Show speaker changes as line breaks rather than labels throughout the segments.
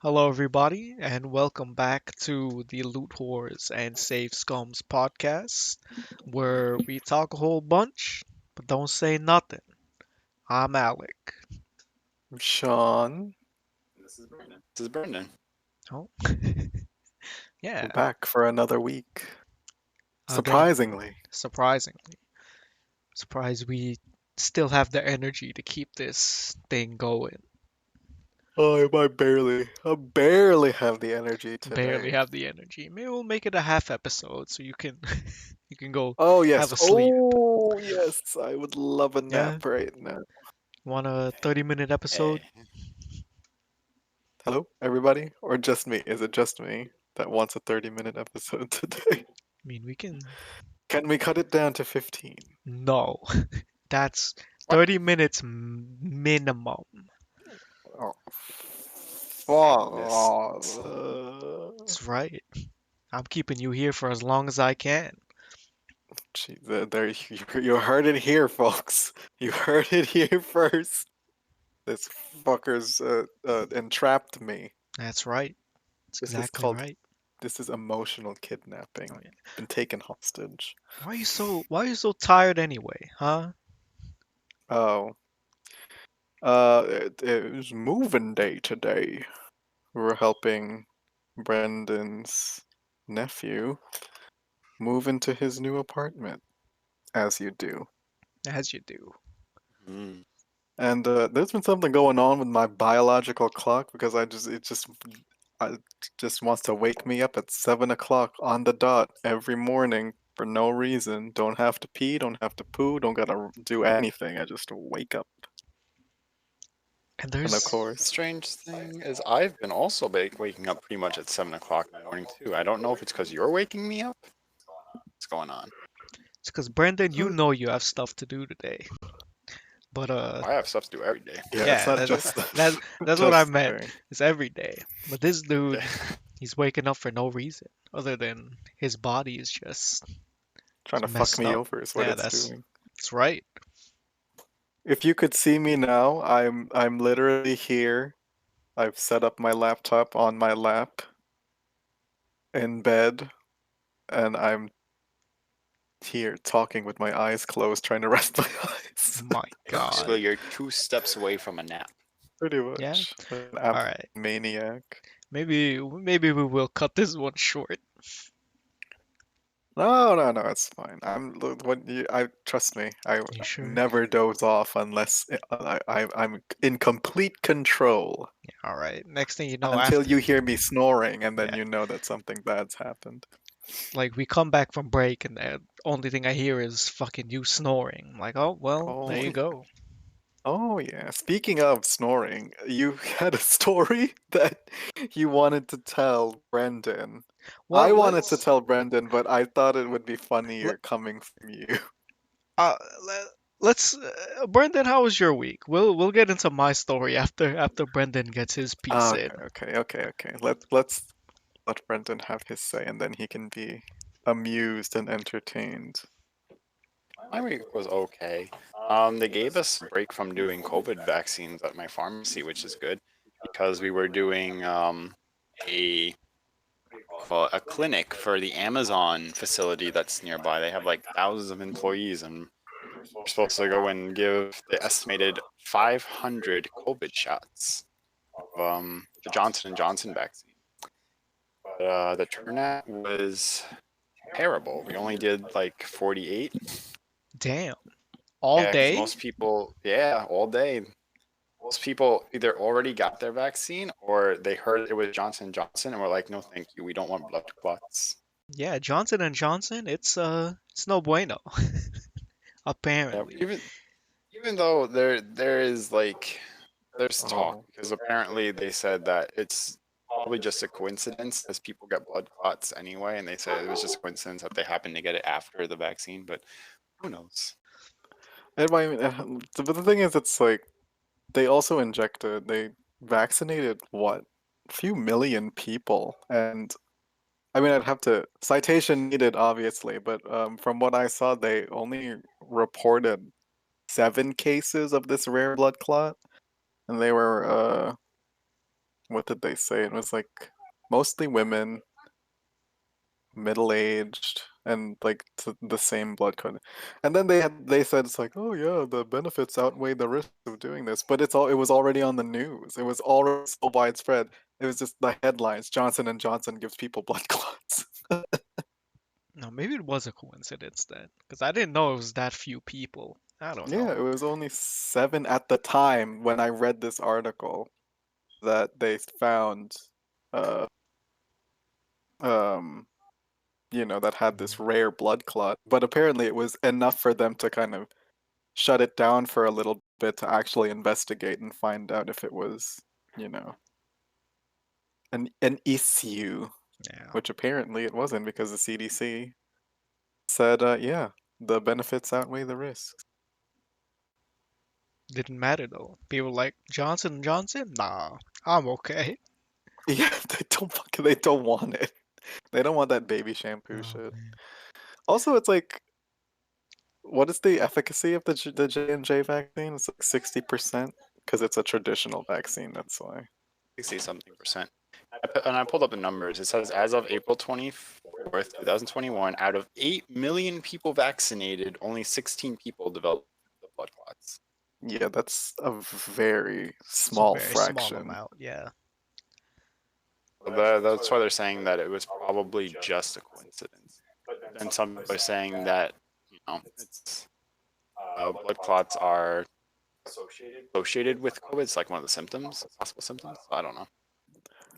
Hello, everybody, and welcome back to the Loot Wars and Save Scums podcast, where we talk a whole bunch, but don't say nothing. I'm Alec.
Sean,
This is Brendan.
Oh,
we're
yeah,
back for another week.
again,
Surprisingly.
surprisingly. Surprised we still have the energy to keep this thing going.
I barely have the energy
Barely
today.
have the energy. Maybe we'll make it a half episode so you can you can go
Oh
have
yes,
a sleep.
oh yes, I would love a
Yeah,
nap right now.
want a 30-minute episode?
Hey,
Hello, everybody? Or just me? Is it just me that wants a 30-minute episode today?
I mean, we can.
Can we cut it down to 15?
No. That's
what?
30 minutes minimum.
Oh,
This
That's right. I'm keeping you here for as long as I can.
gee, you heard it here, folks. You heard it here first. This fucker's entrapped me.
That's right. That's
This is
exactly
called
right.
This is emotional
Oh,
kidnapping.
yeah.
Been taken hostage.
Why are you so tired anyway, huh?
Oh, it was moving day today. We were helping Brendan's nephew move into his new apartment, as you do.
As you do.
mm,
And there's been something going on with my biological clock because I just wants to wake me up at 7 o'clock on the dot every morning for no reason. Don't have to pee, don't have to poo, don't gotta do anything. I just wake up.
And
And of
there's
the
course,
strange thing is I've been also waking up pretty much at 7 o'clock in the morning too. I don't know if it's because you're waking me up. What's going on?
it's because Brendan, you know you have stuff to do today. But
I have stuff to do every day.
yeah, it's
yeah,
not
that,
just
that that's what I
just
meant.
there.
It's every day. But this dude, he's waking up for no reason other than his body is just
Trying to fuck
messed
me
up.
over is what
Yeah,
it's
that's
doing.
that's right.
If you could see me now, I'm literally here. I've set up my laptop on my lap in bed, and I'm here talking with my eyes closed, trying to rest my eyes.
My God.
Basically, you're 2 steps away from a nap.
Pretty
Yeah.
much. An
All
absolute
right.
maniac.
Maybe we will cut this one short.
No, no, no, it's fine. I trust me. I
You sure?
never doze off unless I'm in complete control
Yeah, all right. Next thing you know,
until
after
you hear me snoring, and then
yeah,
you know that something bad's happened.
like we come back from break and the only thing I hear is fucking you snoring. I'm like, oh well, there
Oh,
you go.
oh yeah. Speaking of snoring, you had a story that you wanted to tell Brendan. I
Well,
wanted to
let's
tell Brendan, but I thought it would be
let
funnier coming from you.
uh let, let's Brendan, how was your week? We'll get into my story after Brendan gets his piece in.
Okay. Let's let Brendan have his say, and then he can be amused and entertained.
My week was okay. They gave us a break from doing COVID vaccines at my pharmacy, which is good because we were doing a a clinic for the Amazon facility that's nearby. They have like thousands of employees, and we're supposed to go and give the estimated 500 COVID shots of the Johnson & Johnson vaccine. But the turnout was terrible. We only did like 48.
Damn. All
Yeah, because
day?
most people, yeah, all day. Most people either already got their vaccine or they heard it was Johnson & Johnson and were like, no, thank you. We don't want blood clots.
Yeah, Johnson and Johnson, it's no bueno,
Yeah,
apparently.
even though there is like there's talk
Oh,
because apparently they said that it's probably just a coincidence as people get blood clots anyway, and they said it was just a coincidence that they happened to get it after the vaccine, but who knows?
but the thing is, it's like they vaccinated what, a few million people, and I mean, I'd have to citation needed, obviously, but from what I saw, they only reported 7 cases of this rare blood clot, and they were what did they say? It was like mostly women, middle-aged, and like the same blood code. And then they said it's like, oh yeah, the benefits outweigh the risks of doing this. But it was already on the news. It was already so widespread. It was just the headlines: Johnson and Johnson gives people blood clots.
No, maybe it was a coincidence then, because I didn't know it was that few people. I don't
Yeah,
know.
it was only 7 at the time when I read this article that they found, uh, um, that had this rare blood clot. But apparently, it was enough for them to kind of shut it down for a little bit to actually investigate and find out if it was, you know, an issue,
Yeah,
which apparently it wasn't because the CDC said, yeah, the benefits outweigh the risks.
didn't matter though. People like Johnson and Johnson. Nah, I'm okay.
Yeah, they don't want it. They don't want that baby shampoo
Oh
shit.
man.
Also, it's like, what is the efficacy of the J&J vaccine? It's like 60% because it's a traditional vaccine. That's why.
60 something percent. And I pulled up the numbers. It says as of April 24th, 2021, out of 8 million people vaccinated, only 16 people developed the blood clots.
Yeah, that's a very
It's a
small
very small
fraction.
amount. Yeah.
So that's why they're saying that it was probably just a coincidence. And some people are saying that, it's blood clots are associated with COVID. It's like one of the symptoms, possible symptoms. I don't know.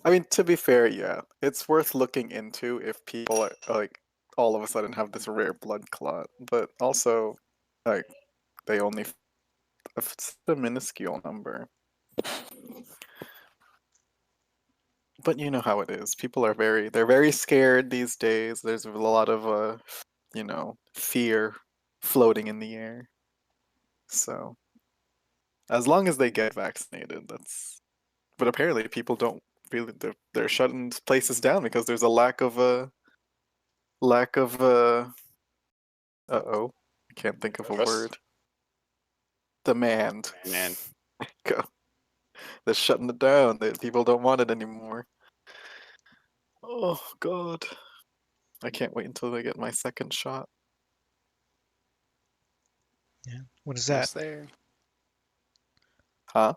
I mean, to be fair, yeah, it's worth looking into if people are like all of a sudden have this rare blood clot, but also like they only it's a minuscule number. But you know how it is. People are they're very scared these days. There's a lot of fear floating in the air. So, as long as they get vaccinated, that's but apparently people don't really they're shutting places down because there's a lack of uh-oh. I can't think of a
Interest?
word. Demand.
And
Go. They're shutting it down. People don't want it anymore. Oh god. I can't wait until I get my second shot.
Yeah. What is that?
almost there.
Huh?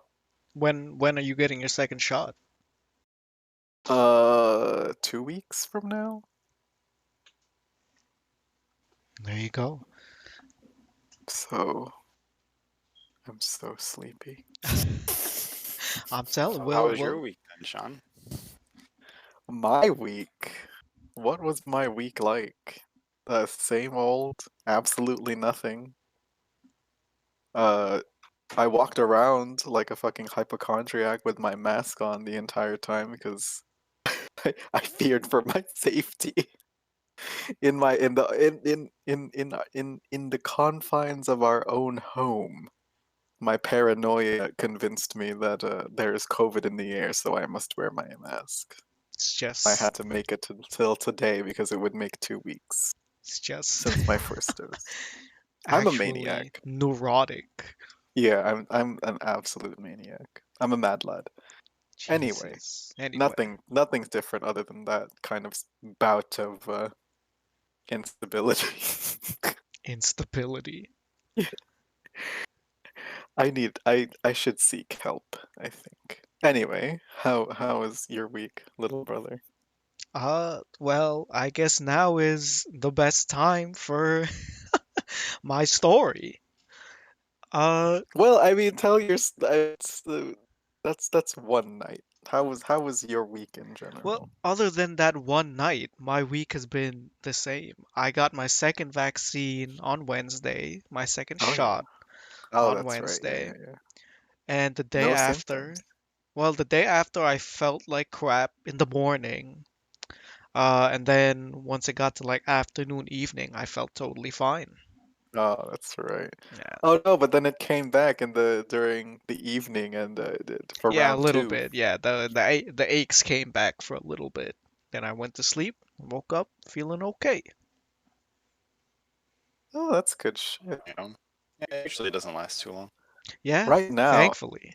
When are you getting your second shot?
2 weeks from now?
There you go.
So I'm so sleepy.
I'm telling.
How
Well,
was your
well.
week then, Sean?
My week. What was my week like? The same old, absolutely nothing. Uh, I walked around like a fucking hypochondriac with my mask on the entire time because I feared for my safety in my in the confines of our own home. My paranoia convinced me that there is COVID in the air, so I must wear my mask.
It's
I
just
had to make it till today because it would make 2 weeks
it's just
since my first dose. I'm a
actually
maniac.
neurotic.
Yeah, I'm an absolute maniac. I'm a mad lad. Anyway,
Jesus. Anyway,
nothing's different other than that kind of bout of instability.
instability.
I should seek help, I think. Anyway, how was your week, little brother?
Well, I guess now is the best time for my story. Uh,
Well, I mean, tell your that's one night. How was your week in
well,
general?
other than that one night, my week has been the same. I got my second vaccine on Wednesday, my second
Oh yeah.
shot
Oh,
on
that's right. Yeah,
Wednesday,
yeah, yeah.
and the day
No symptoms.
after, well, the day after I felt like crap in the morning. And then once it got to like afternoon, evening, I felt totally fine.
Oh, that's right.
Yeah.
Oh no, but then it came back in the during the evening and for
Yeah, a
round
little
two.
bit. Yeah, the aches came back for a little bit. Then I went to sleep, woke up feeling okay.
Oh, that's good shit.
Yeah, usually it doesn't last too long.
Yeah,
Right now,
thankfully.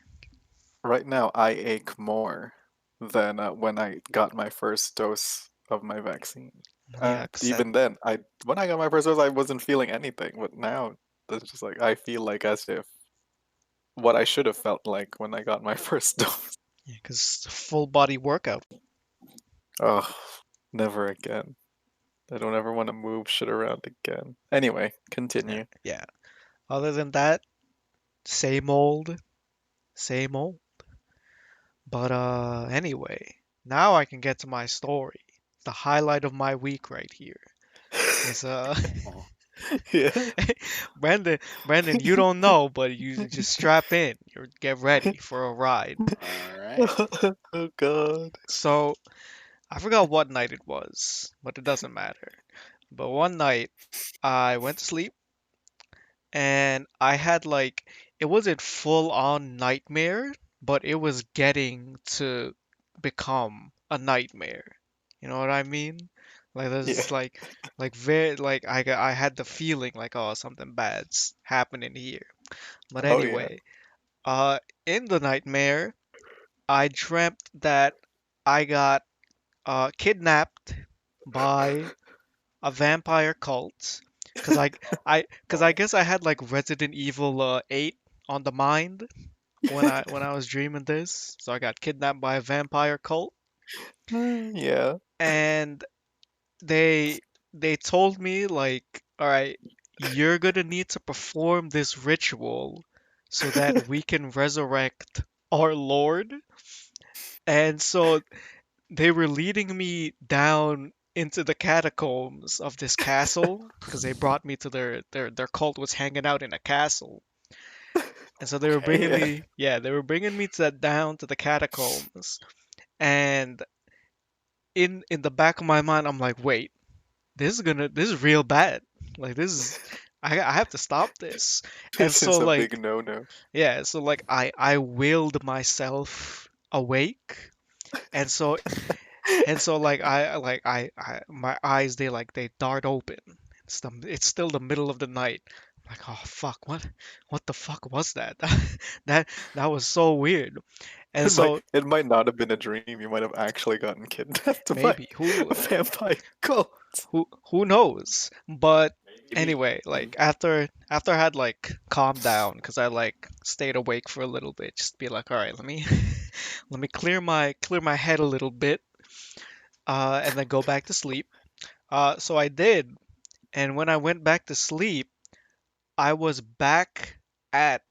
right now I ache more than when I got my first dose of my vaccine.
Yeah,
And
'cause that,
even then, I when I got my first dose, I wasn't feeling anything. But now, it's just like I feel like as if what I should have felt like when I got my first dose.
yeah, 'cause full body workout.
Oh, never again. I don't ever want to move shit around again. Anyway,
Yeah,
continue.
yeah. Other than that, same old, same old. But anyway, now I can get to my story. The highlight of my week right here is
Oh,
Yeah.
Brandon, you don't know, but you just strap in. You get ready for a ride.
all right.
Oh God.
So I forgot what night it was, but it doesn't matter. But one night I went to sleep and I had like it wasn't full on nightmare, but it was getting to become a nightmare. You know what I mean? Like
Yeah.
there's like very like I had the feeling like oh something bad's happening here. But
Oh yeah.
anyway, uh in the nightmare, I dreamt that I got kidnapped by a vampire cult because I guess I had like Resident Evil 8 on the mind when I was dreaming this. So I got kidnapped by a vampire cult
Yeah.
and they they told me like, all right, you're gonna need to perform this ritual so that we can resurrect our Lord. And so they were leading me down into the catacombs of this castle because they brought me to their cult was hanging out in a castle. And so they were bringing
Okay.
Yeah.
me, yeah, they were bringing me to down to the catacombs. And in the back of my mind, I'm like, wait, this is real bad. Like this is, I have to stop this. And
This
so
is a
like,
big no-no.
yeah, so like I willed myself awake. And so like my eyes they dart open. It's still the middle of the night. I'm like, oh fuck, what the fuck was that? That that was so weird. And so
It might not have been a dream. You might have actually gotten kidnapped by
maybe
a vampire cult.
who knows? But
Maybe.
anyway, like after I had like calmed down because I like stayed awake for a little bit, just be like, all right, let me let me clear my head a little bit, and then go back to sleep. So I did, and when I went back to sleep, I was back at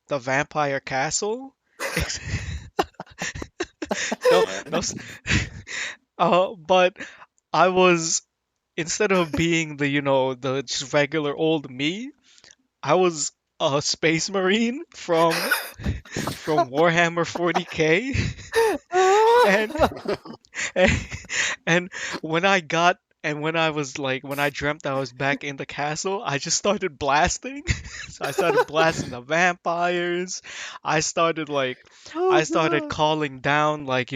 the vampire castle. Ex- no,
All
no,
right.
but I was instead of being the the just regular old me, I was a space marine from Warhammer 40K, and and, and when I got and when I was like when I dreamt I was back in the castle, I just started blasting. So I started blasting the vampires. I started like
Oh
I started
God.
calling down like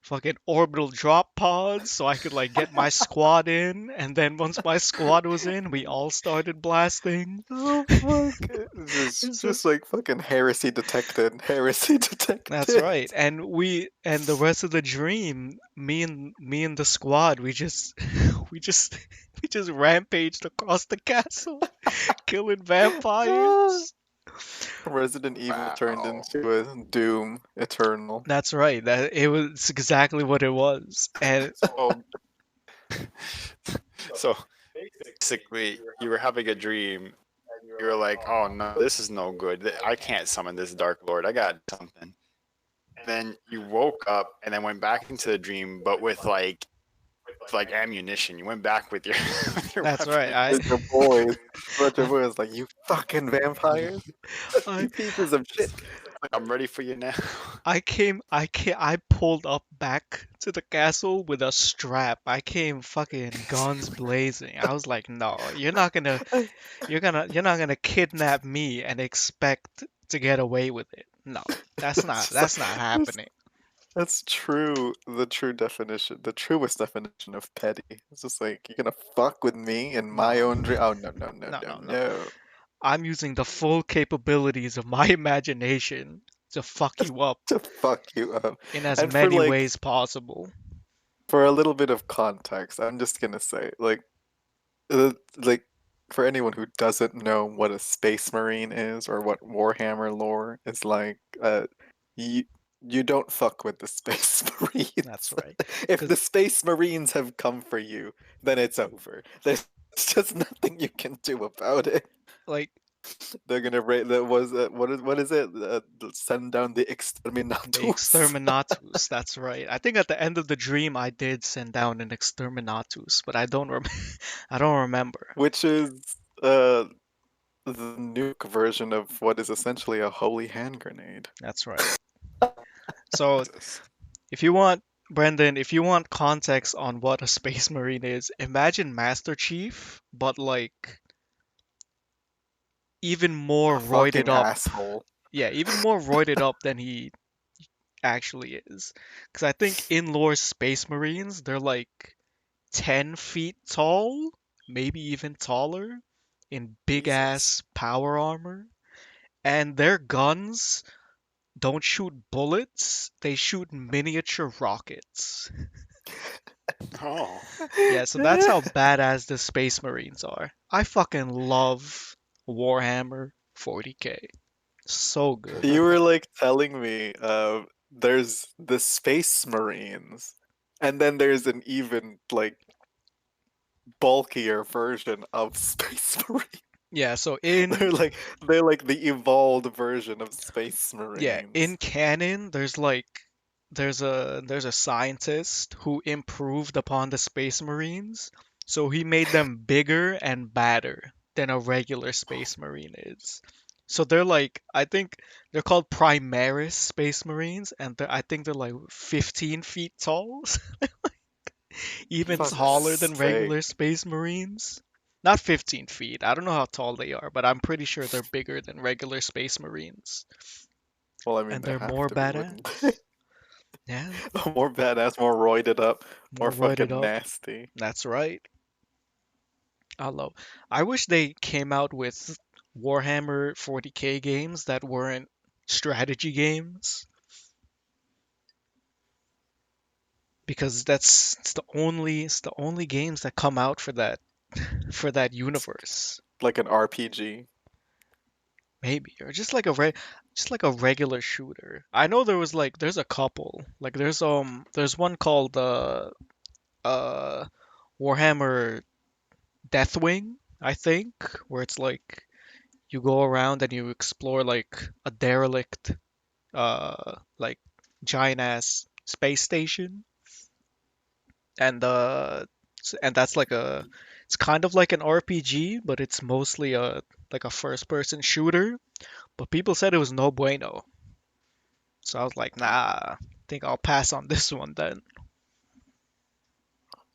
fucking orbital drop pods so I could like get my squad in, and then once my squad was in, we all started blasting.
Oh fuck.
And so
Just like fucking heresy detected. Heresy
that's
detected.
right. And the rest of the dream, me and the squad, we just we just rampaged across the castle, killing
Ah.
vampires.
Resident Evil turned
Wow.
into a Doom Eternal.
That's right. That it was exactly what it was. And
So, so basically, you were having a dream. You were like, "Oh no, this is no good. I can't summon this Dark Lord. I got something." Then you woke up and then went back into the dream, but with like ammunition. You went back with your with your
that's right.
weapons.
With your boys. But your boys like, you fucking vampires.
I
You pieces of shit.
Like, I'm ready for you now.
I pulled up back to the castle with a strap. I came fucking guns blazing. I was like, no, you're not gonna kidnap me and expect to get away with it. No,
It's just
that's not
that's,
happening.
that's true. The true definition, the truest definition of petty. It's just like, you're gonna fuck with me in my
No,
own dream. Oh, no, no, no,
no,
no,
no, no.
no.
I'm using the full capabilities of my imagination to fuck you up
To fuck you up.
in as
And for
many
like
ways possible.
for a little bit of context, I'm just gonna say, like for anyone who doesn't know what a space marine is or what Warhammer lore is like, you you don't fuck with the space
That's
marines.
right.
If
Because
the space marines have come for you, then it's over. There's just nothing you can do about it.
like
They're gonna rate that was what is it? Send down the
the
exterminatus,
Exterminatus, that's right. I think at the end of the dream I did send down an Exterminatus, but I don't I don't remember.
which is uh the nuke version of what is essentially a holy hand grenade.
That's right. So
Jesus.
if you want, Brendan, if you want context on what a Space Marine is, imagine Master Chief, but like even more
A
roided
fucking
up.
asshole.
Yeah, even more roided up than he actually is. Because I think in lore Space Marines, they're like 10 feet tall, maybe even taller, in big
Jesus.
ass power armor. And their guns don't shoot bullets, they shoot miniature rockets.
Oh.
Yeah, so that's how badass the Space Marines are. I fucking love Warhammer 40K. So good.
You were like telling me there's the space marines, and then there's an even like bulkier version of space marine.
Yeah, so
They're
in
like they're like the evolved version of space
yeah, in
marines.
canon there's like there's a scientist who improved upon the Space Marines. So he made them bigger and badder than a regular Space Marine is. So they're like I think they're called Primaris Space Marines and I think they're like 15 feet tall. Even
Fuck's
taller than
Jesus.
sake.
regular Space Marines. Not 15 feet. I don't know how tall they are, but I'm pretty sure they're bigger than regular Space Marines.
Well, I mean,
And
they
they're
have
more
to be, wouldn't they?
badass. Yeah,
More badass, more roided up, more
more roided
fucking
up.
nasty.
That's right. I love. I wish they came out with Warhammer 40K games that weren't strategy games because it's the only games that come out for that universe.
Like an RPG.
Maybe, or just like a regular shooter. I know there's a couple. Like there's one called uh Warhammer Deathwing, I think, where it's like you go around and you explore like a derelict like giant ass space station and that's like a it's kind of like an RPG, but it's mostly a like a first person shooter. But people said it was no bueno. So I was like, nah, I think I'll pass on this one then.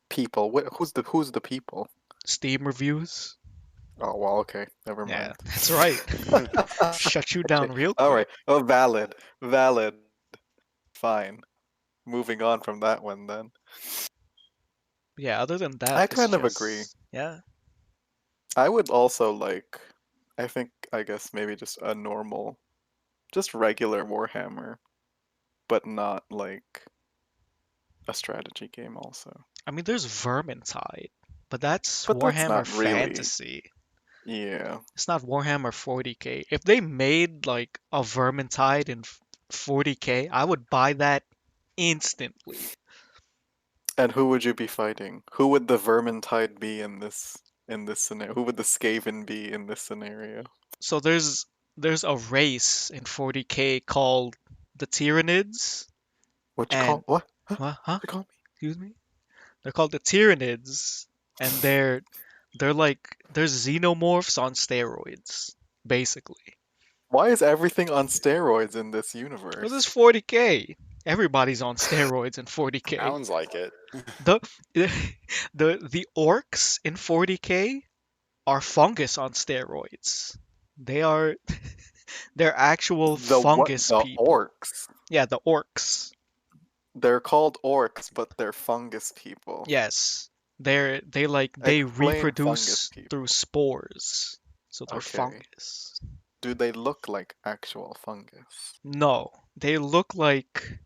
People. Who's the people?
Steam reviews.
Oh well, okay, never
Yeah,
mind.
that's right. Shut you
Okay,
down real
all
quick.
right. Oh, valid. Fine. Moving on from that one, then.
Yeah, other than that,
I
it's
kind of agree.
just, yeah.
I would also like. I guess maybe just a normal, just regular Warhammer, but not like a strategy game. Also,
I mean, there's Vermintide, but that's
but that's
Warhammer
not really.
Fantasy.
Yeah,
It's not Warhammer 40K. If they made like a Vermintide in 40K, I would buy that instantly.
and who would you be fighting? Who would the Vermintide be in this scenario? Who would the Skaven be in this scenario?
So there's a race in 40K called the Tyranids,
What you
and
call what? Huh?
what? Huh?
What you call me?
Excuse me? They're called the Tyranids, and they're xenomorphs on steroids, basically.
Why is everything on steroids in this
Well, this is
universe?
40K. Everybody's on steroids in 40K.
Sounds like it.
The the orcs in 40K are fungus on steroids. They are they're actual
The what?
fungus
The
people.
orcs.
Yeah, the orcs.
They're called orcs, but they're fungus people.
Yes. They
Explain fungus
reproduce through
people.
spores. So they're
Okay.
fungus.
do they look like actual fungus?
No, they look like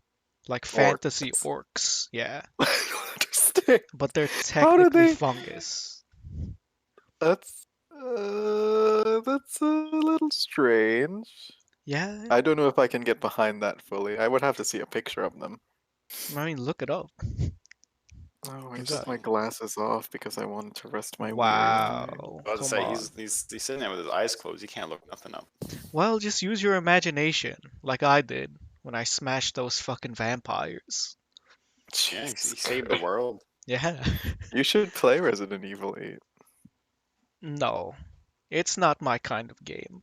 fantasy
Orcs.
orcs. Yeah,
I don't understand.
but they're
How do
technically
they?
fungus.
That's a little strange.
Yeah,
I don't know if I can get behind that fully. I would have to see a picture of them.
I mean, look it up.
Oh, I
You
took
got
my glasses off because I wanted to rest my weary eye.
wow.
I was about to
Come
say
on.
he's sitting there with his eyes closed. He can't look nothing up.
Well, just use your imagination, like I did when I smashed those fucking vampires.
Yeah,
Jesus
he saved the
Christ.
world.
Yeah.
You should play Resident Evil 8.
No, it's not my kind of game.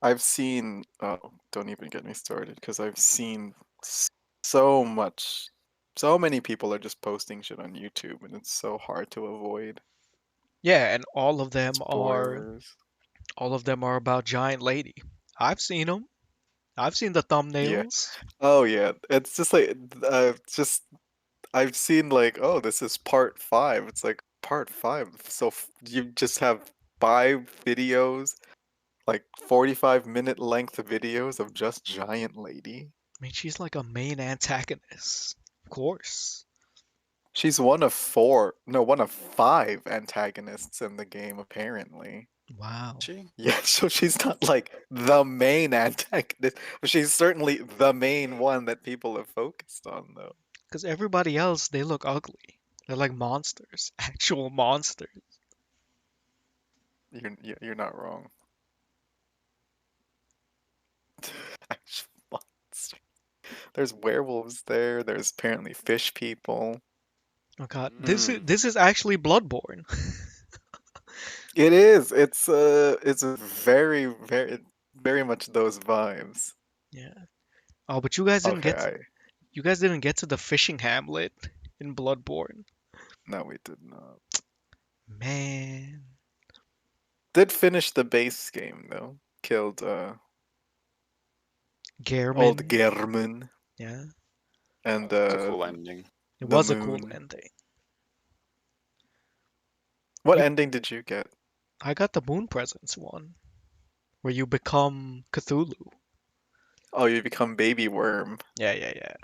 I've seen, oh, don't even get me started because I've seen so much, so many people are just posting shit on YouTube and it's so hard to avoid
Yeah, and
spoilers.
all of them are about Giant Lady. I've seen them. I've seen the
Yeah.
thumbnails.
Oh yeah. It's just like, just I've seen like, oh, this is part five. It's like part five. So you just have 5 videos, like 45-minute length videos of just Giant Lady.
I mean, she's like a main antagonist. Of course.
She's one of four, no, one of 5 antagonists in the game, apparently.
Wow.
She?
Yeah, so she's not like the main antagonist, but she's certainly the main one that people have focused on, though.
Because everybody else, they look ugly. They're like monsters. Actual monsters.
You're not wrong. Actual monster. There's werewolves there. There's apparently fish people.
Oh god.
Mm.
This is actually Bloodborne.
It is. It's very much those vibes.
Yeah. Oh, but
Okay, I
you guys didn't get to the fishing hamlet in Bloodborne.
no, we did not.
Man.
Did finish the base game though. Killed old
Gehrman.
German
Yeah.
and
It's a cool ending.
It
the
was a cool
moon.
ending.
What
You
ending did you get?
I got the Moon Presence one, where you become Cthulhu.
Oh, you become baby worm.
Yeah, yeah, yeah.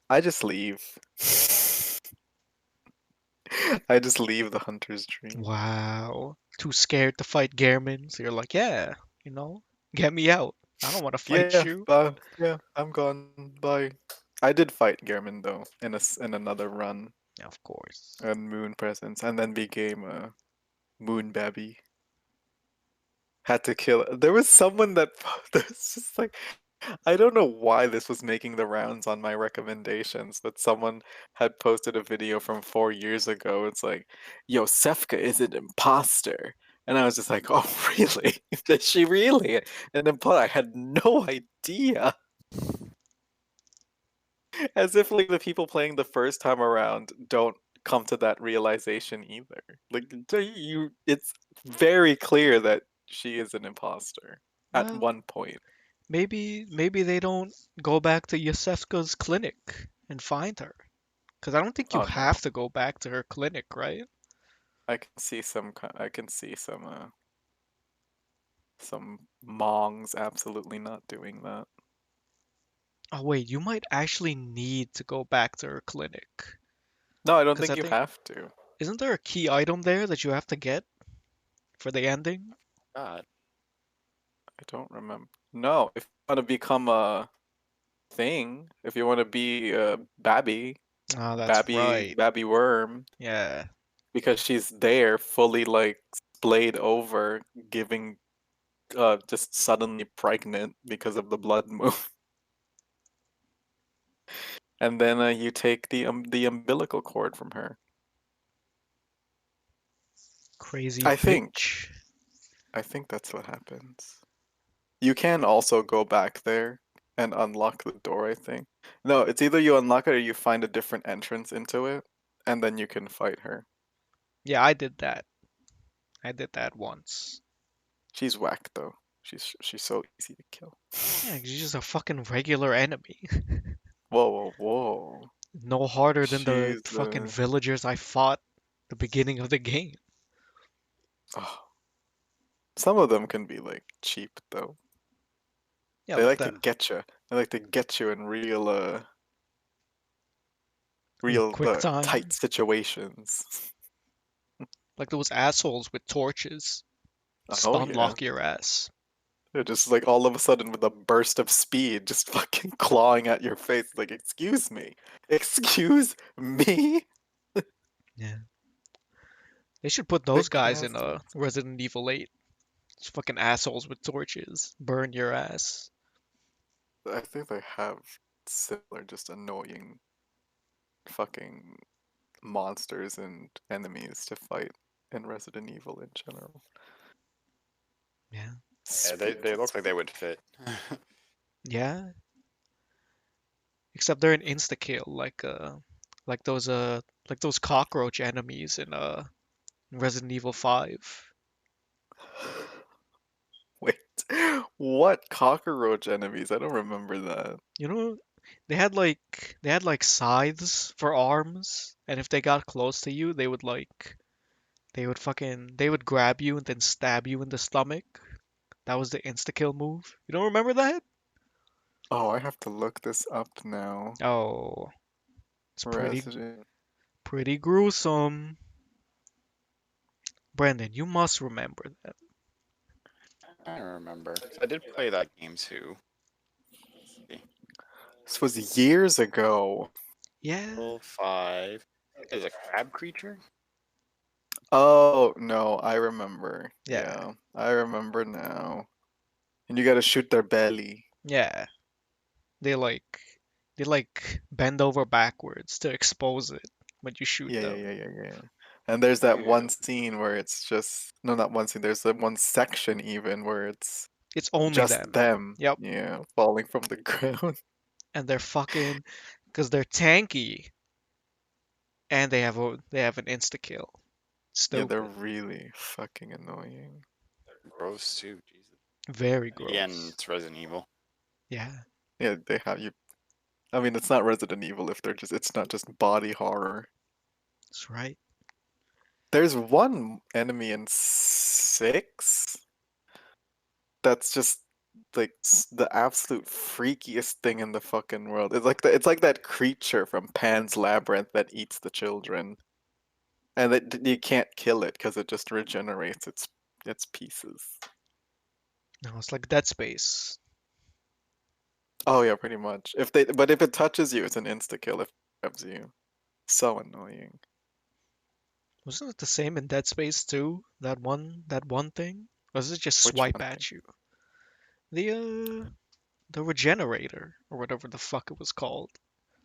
I just leave. I just leave the hunter's dream.
Wow. Too scared to fight Gehrman, so you're like, yeah, get me out. I don't want to fight
Yeah,
you.
yeah, I'm gone. Bye. I did fight German though in another run
Yeah, of course.
and moon presence, and then became a moon babby. Had to kill. There was someone that there's just like I don't know why this was making the rounds on my recommendations, but someone had posted a video from 4 years ago. It's like, yo, Sefka is an imposter. And I was just like, oh, really? Is she really an imposter? I had no idea. As if like the people playing the first time around don't come to that realization either. Like it's very clear that she is an imposter at
Well,
one point.
maybe they don't go back to Yosefka's clinic and find her. Because I don't think you
Oh no.
have to go back to her clinic, right?
I can see some Mongs absolutely not doing that.
Oh wait, you might actually need to go back to her clinic.
No, I don't
Because I
think you
think,
have to.
isn't there a key item there that you have to get for the ending?
God.
I don't remember. No, if you want to become a thing, if you want to be a
Oh, that's right.
Babby worm,
Yeah.
because she's there fully like splayed over, giving just suddenly pregnant because of the blood moon. And then you take the umbilical cord from her.
Crazy
I think.
bitch.
I think that's what happens. You can also go back there and unlock the door, I think. No, it's either you unlock it or you find a different entrance into it, and then you can fight her.
Yeah, I did that. I did that once.
She's whack though. She's so easy to kill.
Yeah, 'cause she's just a fucking regular enemy.
Whoa, whoa, whoa.
No harder than the
She's
fucking villagers I fought the beginning of the game.
oh, Some of them can be like cheap though.
Yeah,
They
like
like to
the
get you. They like to get you in
real
real
quick
tight
time.
situations.
Like those assholes with torches.
Oh
Stun
yeah.
lock your ass.
They're just like all of a sudden with a burst of speed, just fucking clawing at your face. Like, excuse me. Excuse me?
Yeah. They should put those
Thick
guys in
bastards.
Resident Evil 8. Just fucking assholes with torches. Burn your ass.
I think they have similar, just annoying fucking monsters and enemies to fight in Resident Evil in general.
Yeah.
Yeah,
Speed.
they look like they would fit.
Yeah. Except they're an insta kill, like those cockroach enemies in Resident Evil 5.
Wait, what cockroach enemies? I don't remember that.
You know, they had like scythes for arms, and if they got close to you, they would grab you and then stab you in the stomach. That was the insta kill move. You don't remember that?
Oh, I have to look this up now.
Oh, it's
Resident.
pretty gruesome. Brendan, you must remember that.
I remember. I did play that game too. Let's see.
This was years ago.
Yeah,
Level 5. There's a crab creature?
Oh, no, I remember.
yeah,
Yeah, I remember now. And you gotta shoot their belly.
yeah. They like they like bend over backwards to expose it when you shoot
Yeah, yeah,
them.
yeah, yeah, yeah. And there's that one scene where it's just, no, not one scene, there's that one section even where it's
It's only
just
them.
them,
Yep.
yeah, falling from the ground.
And they're fucking because they're tanky and they have an insta kill.
Yeah, they're
Stupid.
really fucking annoying.
Gross too, Jesus.
Very
Again,
gross.
it's Resident Evil.
Yeah,
Yeah, they have you. I mean, it's not Resident Evil if they're just, it's not just body horror.
that's right.
There's one enemy in 6 that's just like the absolute freakiest thing in the fucking world. It's like that creature from Pan's Labyrinth that eats the children, and you can't kill it because it just regenerates its pieces.
No, it's like Dead Space.
Oh yeah, pretty much. But if it touches you, it's an insta kill if it grabs you. So annoying.
Wasn't it the same in Dead Space 2? That one thing? Or was it just
Which
swipe
one thing?
at you? The regenerator or whatever the fuck it was called.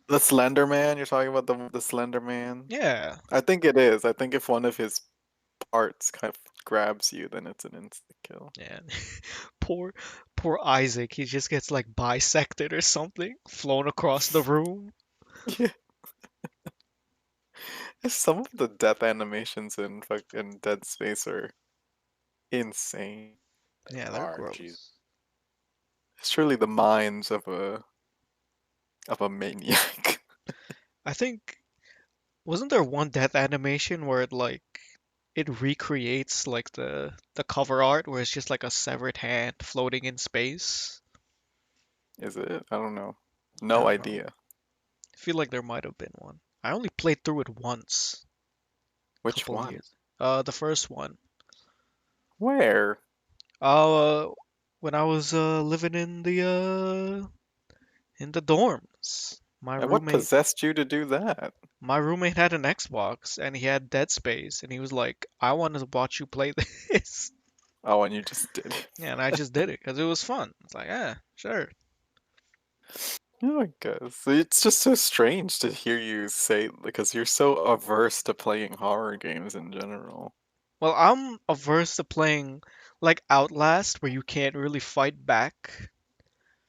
The Slender Man? You're talking about the Slender Man?
Yeah,
I think it is. I think if one of his parts kind of grabs you, then it's an insta kill.
yeah. Poor poor Isaac, he just gets like bisected or something, flown across the room.
Yeah. Some of the death animations in fucking Dead Space are insane.
Yeah,
They
they're
are, Jesus.
gross.
It's truly the minds of a maniac.
I think wasn't there one death animation where it recreates like the cover art where it's just like a severed hand floating in space?
Is it? I don't know.
I
No
don't know.
idea.
I feel like there might have been one. I only played through it once, a
Which
couple
one?
years. The first one.
Where?
Uh, when I was living in the dorms. My
And what
roommate
possessed you to do that?
my roommate had an Xbox and he had Dead Space and he was like, "I want to watch you play this."
Oh, and you just did it.
Yeah, and I just did it because it was fun. It's like, yeah, sure.
Oh, I guess. It's just so strange to hear you say, because you're so averse to playing horror games in general.
Well, I'm averse to playing like Outlast where you can't really fight back.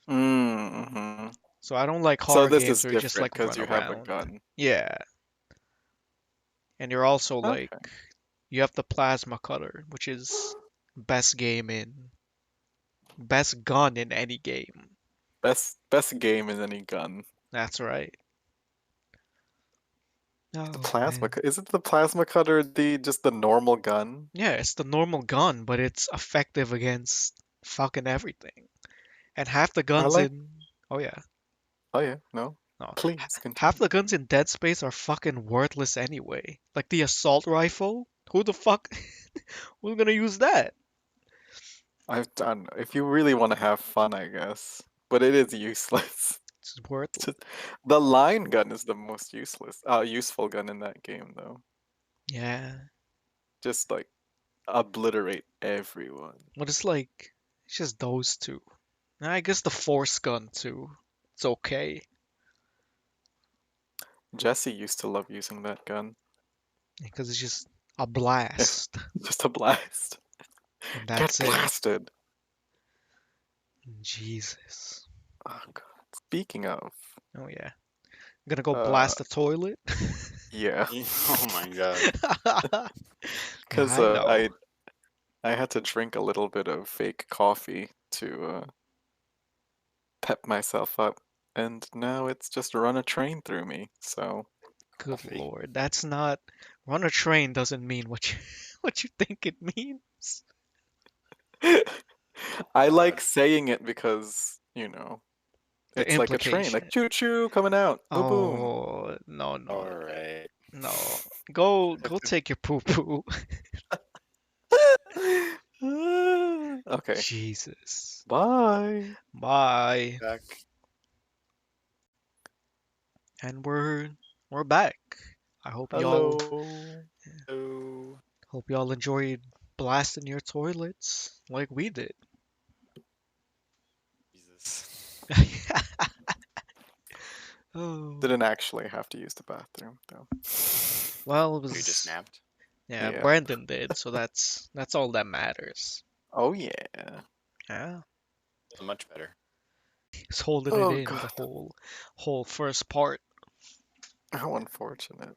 Mm-hmm.
So I don't like
So
horror
this
games
is
where you just
different
like
because
run
you have a
around.
gun.
Yeah, and you're also like
Okay.
you have the plasma cutter, which is best game in best gun in any game.
Best game in any gun.
That's right.
The
Oh
plasma.
man.
Is it the plasma cutter? The just the normal gun?
Yeah, it's the normal gun, but it's effective against fucking everything. And half the
I
guns
like.
in oh yeah,
Oh yeah. No.
no.
Please
Half
continue.
the guns in Dead Space are fucking worthless anyway. Like the assault rifle? Who the fuck who's gonna use that?
I've done. If you really want to have fun, I guess. But it is useless.
It's worthless.
Just, the line gun is the most useful gun in that game, though.
Yeah.
Just like obliterate everyone.
But it's just those two. And I guess the force gun too. It's okay.
Jesse used to love using that gun.
Because it's just a blast.
Just a blast.
And
Get
that's it.
blasted.
Jesus.
Oh god. Speaking of,
Oh yeah. I'm gonna go
uh,
blast the toilet.
yeah,
Oh my god.
Yeah,
because
I know.
I had to drink a little bit of fake coffee to pep myself up, and now it's just run a train through me. So
Good
Coffee.
lord. That's not run a train doesn't mean what you what you think it means.
I
Uh,
like saying it because
The
it's like a train,
implication.
like choo choo coming out, boom boom.
Oh no no
Alright.
no. Go take your poo poo.
Okay,
Jesus.
bye.
Bye.
Back.
And we're back. I
Hello.
Oh,
hope y'all enjoyed blasting your toilets like we did.
Jesus.
Oh.
Didn't actually have to use the bathroom though.
Well, it
You just
was
napped?
yeah,
Yeah.
Brandon did, so that's all that matters.
Oh yeah.
Yeah.
Much better.
He's holding it
Oh
in the
god.
whole first part.
How unfortunate.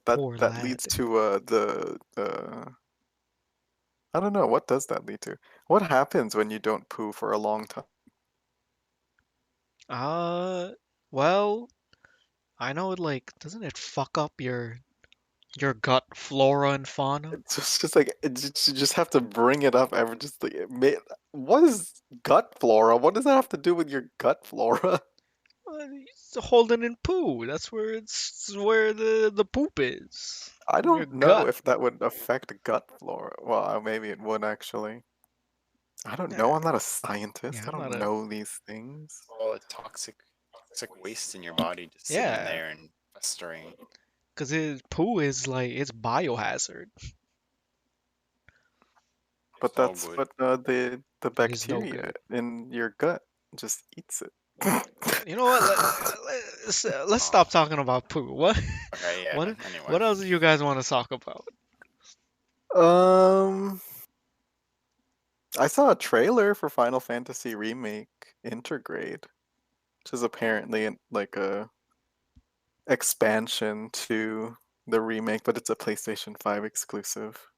That
Poor
that
lad.
leads to the I don't know, what does that lead to? What happens when you don't poo for a long time?
Uh, well, I know it like doesn't it fuck up your gut flora and fauna?
It's just like you just have to bring it up every just like what is gut flora? What does that have to do with your gut flora?
It's holding in poo. That's where it's where the poop is.
I
In your
don't know
gut.
if that would affect gut flora. Well, maybe it would actually. I don't know.
Yeah,
I'm not a
yeah,
scientist. I
I'm
don't
not a
know these things.
All the toxic waste in your body just sitting
yeah,
there and festering.
because poo is like it's biohazard.
But
It's no
that's
good.
what the
It is no
bacteria
good.
in your gut just eats it.
You know what? Let's
Oh,
stop talking about poo. What
okay, yeah.
what
Anyway.
what else do you guys want to talk about?
um, I saw a trailer for Final Fantasy Remake Intergrade, which is apparently like a expansion to the remake, but it's a PlayStation 5 exclusive.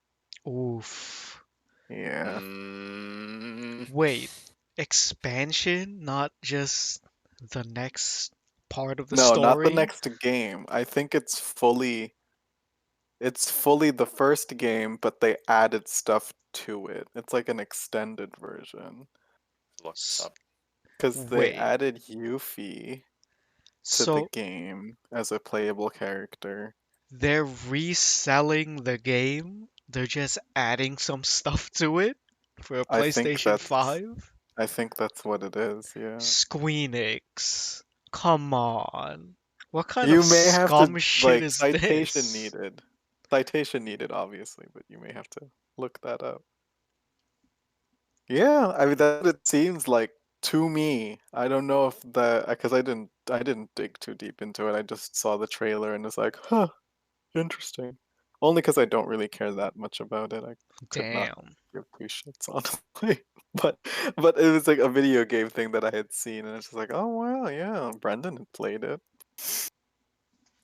Oof.
Yeah.
Mm,
Wait, expansion, not just the next part of the
No, not the
story?
next game. I think it's fully the first game, but they added stuff to it. It's like an extended version.
look this
S-
up.
Because they
Wait,
added Yuffie to the
so
game as a playable character.
they're reselling the game? They're just adding some stuff to it for a
I think
PlayStation
that's
5?
I think that's what it is, yeah.
Squeenix. Come on. What kind of
You may have to
scum shit
like
is
citation
this?
needed. Citation needed obviously, but you may have to look that up. Yeah, I mean that's what it seems like to me. I don't know if the because I didn't dig too deep into it. I just saw the trailer and was like, "Huh, interesting." Only because I don't really care that much about it. I could not
Damn.
give two shits honestly. But but it was like a video game thing that I had seen, and it's just like, oh wow, yeah, Brendan had played it.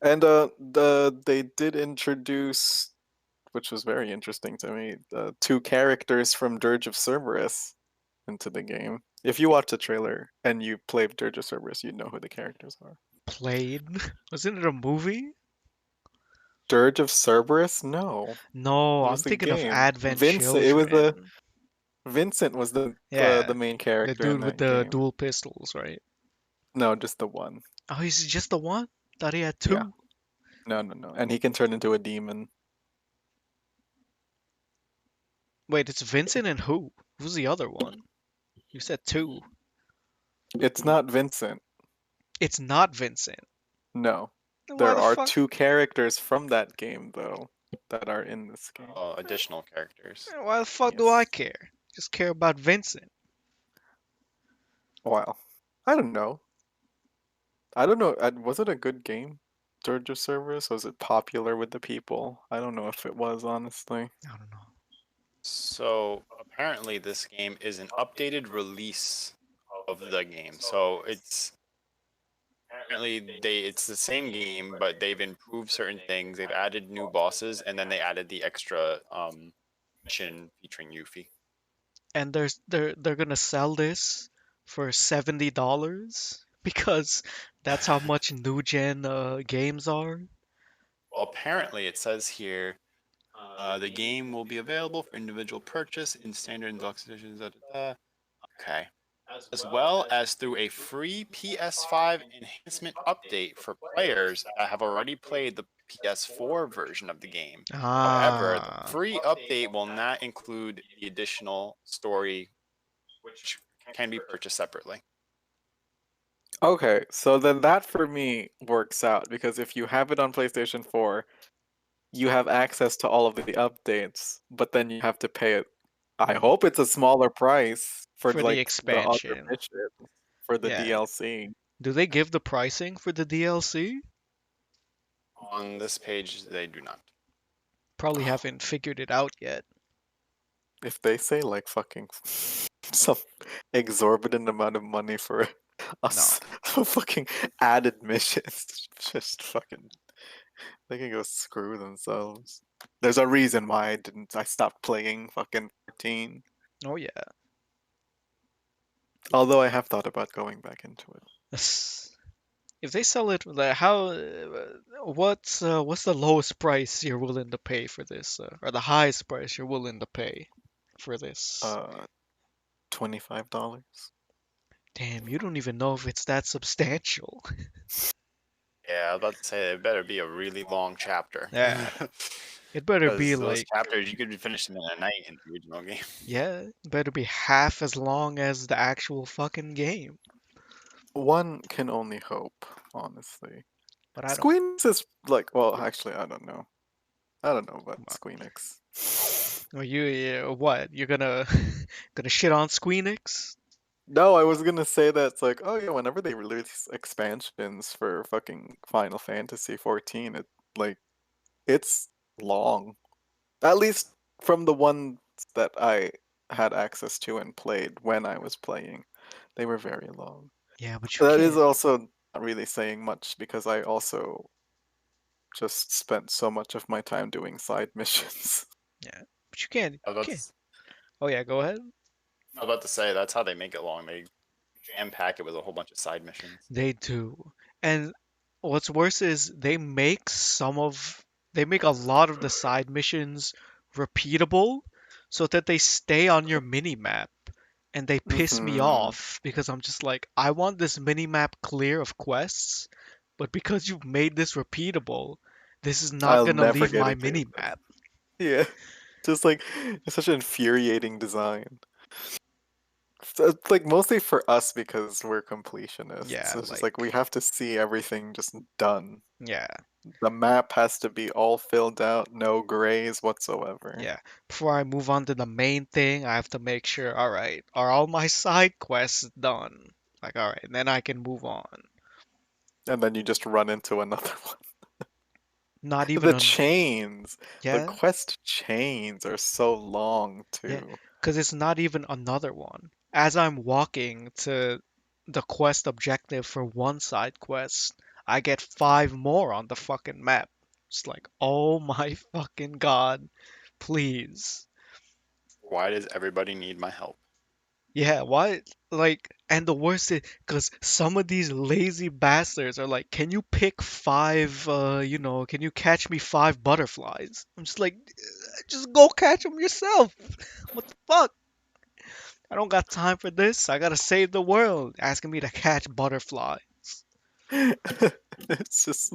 And they did introduce, which was very interesting to me, two characters from Dirge of Cerberus into the game. If you watch the trailer and you play Dirge of Cerberus, you know who the characters are.
Played? Wasn't it a movie?
Dirge of Cerberus? No,
No,
it
I'm
was a
thinking of
game.
Advent
Vincent. It was a
Children.
Vincent was the
Yeah,
main
the
character in
dude with
that
the
game.
dual pistols, right?
No, just the one.
Oh, he's just the one? Thought he had
Yeah.
two.
No, no, no. And he can turn into a demon.
Wait, it's Vincent and who? Who's the other one? You said two.
It's not Vincent.
It's not Vincent.
No.
Then why
There
the
are
fuck?
two characters from that game though that are in this game.
Additional characters.
Why the fuck do I
Yes.
care? Just care about Vincent.
Well, I don't know. I don't know. Was it a good game? Dirge of Cerberus? Was it popular with the people? I don't know if it was, honestly.
I don't know.
So apparently, this game is an updated release of the game. So it's the same game, but they've improved certain things. They've added new bosses, and then they added the extra mission featuring Yuffie.
And they're gonna sell this for $70 because that's how much new gen games are.
Well, apparently, it says here the game will be available for individual purchase in standard and deluxe editions. Da, da, da. Okay. As well as through a free PS5 enhancement update for players that have already played the PS4 version of the game. However, the
Ah,
free update will not include the additional story, which can be purchased separately.
Okay, so then that for me works out because if you have it on PlayStation 4, you have access to all of the updates, but then you have to pay it. I hope it's a smaller price for
for the
like the other
expansion.
missions for the
Yeah.
DLC.
Do they give the pricing for the DLC?
On this page, they do not.
Probably haven't figured it out yet.
If they say like fucking some exorbitant amount of money for
No.
us fucking added missions, just fucking they can go screw themselves. There's a reason why I stopped playing fucking 14.
Oh yeah.
Although I have thought about going back into it.
If they sell it, like, how, what's the lowest price you're willing to pay for this, or the highest price you're willing to pay for this?
Uh, $25.
Damn, you don't even know if it's that substantial.
Yeah, I was about to say it better be a really long chapter.
Yeah, it better be
Because those
like,
chapters, you could finish them in a night in the original game.
yeah, it better be half as long as the actual fucking game.
One can only hope, honestly.
But I don't.
Squeenix is like, well, actually, I don't know. I don't know about
Well,
Squeenix.
what? You're gonna gonna shit on Squeenix?
No, I was gonna say that it's like, oh yeah, whenever they release expansions for fucking Final Fantasy 14, like it's long. At least from the ones that I had access to and played when I was playing, they were very long.
Yeah, but you
That is
can't.
also not really saying much because I also just spent so much of my time doing side missions.
Yeah, but you can't.
I was
You
about
can't.
to,
Oh yeah, go ahead.
I was about to say that's how they make it long. They jam pack it with a whole bunch of side missions.
They do. And what's worse is they make a lot of the side missions repeatable so that they stay on your mini map and they piss me
Hmm.
off because I'm just like, I want this mini map clear of quests, but because you've made this repeatable, this is not
I'll
gonna
never
leave
get
my
a chance.
mini map.
Yeah, just like it's such an infuriating design. So it's like mostly for us because we're completionists.
Yeah,
It's just like we
like,
have to see everything just done.
yeah,
The map has to be all filled out, no grays whatsoever.
yeah. Before I move on to the main thing, I have to make sure, all right, are all my side quests done? Like, all right, then I can move on.
And then you just run into another one.
Not even
The
on,
chains, the
yeah,
quest chains are so long
yeah,
too.
because it's not even another one. As I'm walking to the quest objective for one side quest, I get five more on the fucking map. It's like, oh my fucking god, please.
Why does everybody need my help?
Yeah, why? Like, and the worst is, because some of these lazy bastards are like, can you pick five, can you catch me five butterflies? I'm just like, just go catch them yourself. What the fuck? I don't got time for this. I gotta save the world. Asking me to catch butterflies.
It's just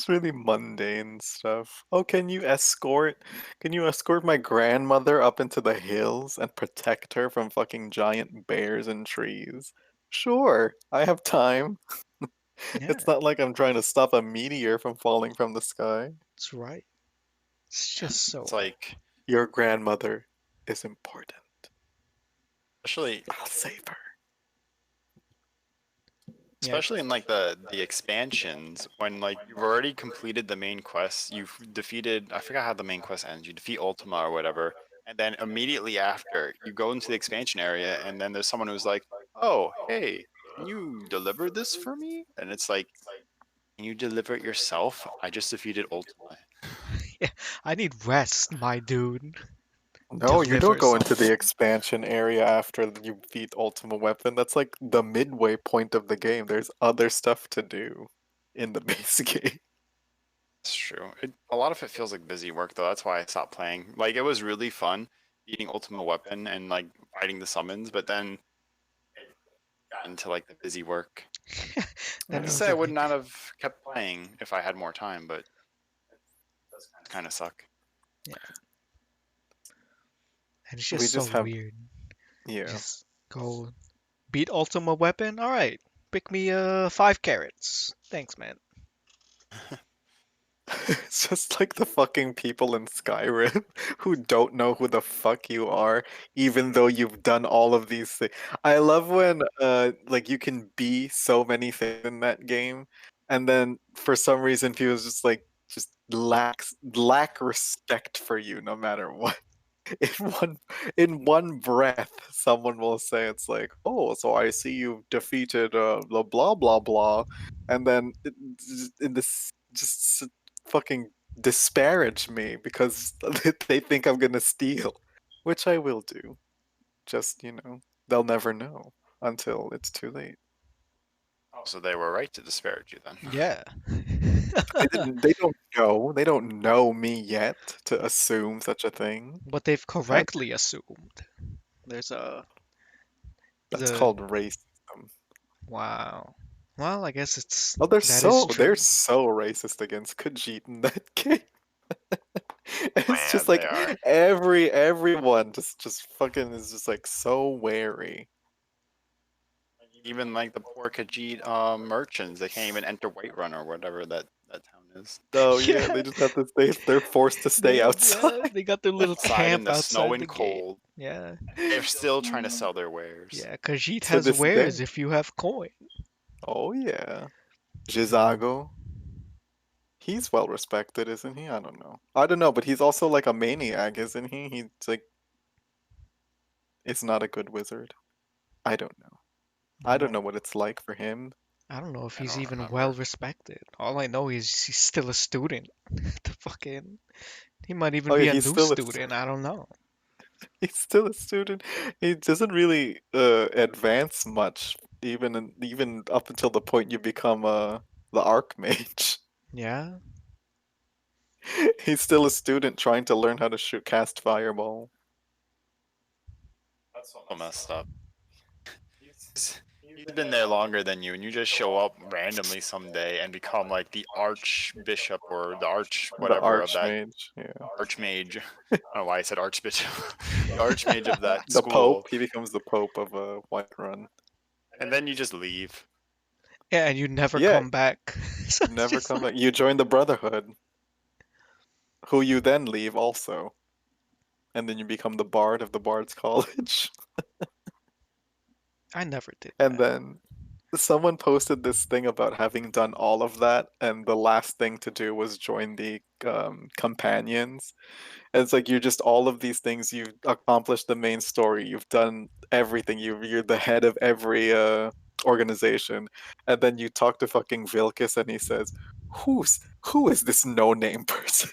really mundane stuff. Oh, can you escort my grandmother up into the hills and protect her from fucking giant bears and trees? Sure, I have time.
Yeah,
It's not like I'm trying to stop a meteor from falling from the sky.
that's right. It's just
It's
so.
like,
Your grandmother is important.
especially
I'll save her.
Yeah,
especially in like the expansions when like you've already completed the main quest, you've defeated, I forgot how the main quest ends, you defeat Ultima or whatever, and then immediately after you go into the expansion area and then there's someone who's like, oh hey, can you deliver this for me? And it's like, can you deliver it yourself? I just defeated Ultima.
yeah. I need rest, my dude.
No, you don't
Deliver
go into the
something.
expansion area after you beat Ultima Weapon. That's like the midway point of the game. There's other stuff to do in the base game.
It's true. A lot of it feels like busy work though. That's why I stopped playing. Like it was really fun beating Ultima Weapon and like fighting the summons, but then got into like the busy work.
Then
Not
it
to
Yeah.
was
say I
a
would
big,
not have kept playing if I had more time, but it kind of suck.
yeah. And it's
We
just so
just have,
weird.
yeah.
Just go beat Ultima Weapon. All right, pick me 5 carrots. Thanks, man.
It's just like the fucking people in Skyrim who don't know who the fuck you are, even though you've done all of these things. I love when like you can be so many things in that game, and then for some reason people just like just lack respect for you no matter what. in one in one breath someone will say it's like, oh, so I see you've defeated blah blah blah blah, and then in this just fucking disparage me because they think I'm gonna steal, which I will do. Just, they'll never know until it's too late.
So they were right to disparage you then.
Yeah.
They don't know me yet to assume such a thing.
But they've
I,
correctly assumed. There's a
that's
the
called racism.
wow. Well, I guess it's
Oh, they're
that is
so they're
true.
so racist against Khajiit in that game. It's just
Man, they
like
are.
everyone just fucking is just like so wary.
Even like the poor Khajiit merchants, they can't even enter Whiterun or whatever that town is.
Oh yeah,
Yeah.
they just have to they're forced to stay outside.
They got their little
Outside in
camp
the snow
outside the
and
gate.
cold,
Yeah.
they're still trying to sell their wares.
Yeah, Khajiit
To
has
this
wares
day.
if you have coin.
Oh yeah. Jizago. He's well respected, isn't he? I don't know. I don't know, but he's also like a maniac, isn't he? He's like it's not a good wizard. I don't know. I don't
No,
know what it's like for him.
I don't know if
I
he's
don't
even well
remember.
respected. All I know is he's still a student. The fucking he might even
Oh yeah,
be a
he's
new
still a
student. I don't know.
he's still a student. He doesn't really advance much, even up until the point you become the archmage.
Yeah.
He's still a student trying to learn how to cast fireball.
So messed up. He's been there longer than you, and you just show up randomly someday and become like the archbishop or the arch
The
whatever of that
archmage, yeah.
archmage. I don't know why I said archbishop. The archmage of that
The pope.
school,
He becomes the pope of Whiterun.
and then you just leave.
Yeah, and you never
Yeah,
come back. So it's
never
just
come
like
back. You join the Brotherhood, who you then leave also, and then you become the bard of the Bard's College.
I never did
And
that.
then someone posted this thing about having done all of that, and the last thing to do was join the companions. And it's like you're just all of these things. You've accomplished the main story. You've done everything. You're the head of every organization, and then you talk to fucking Vilkis, and he says, who is this no name person?"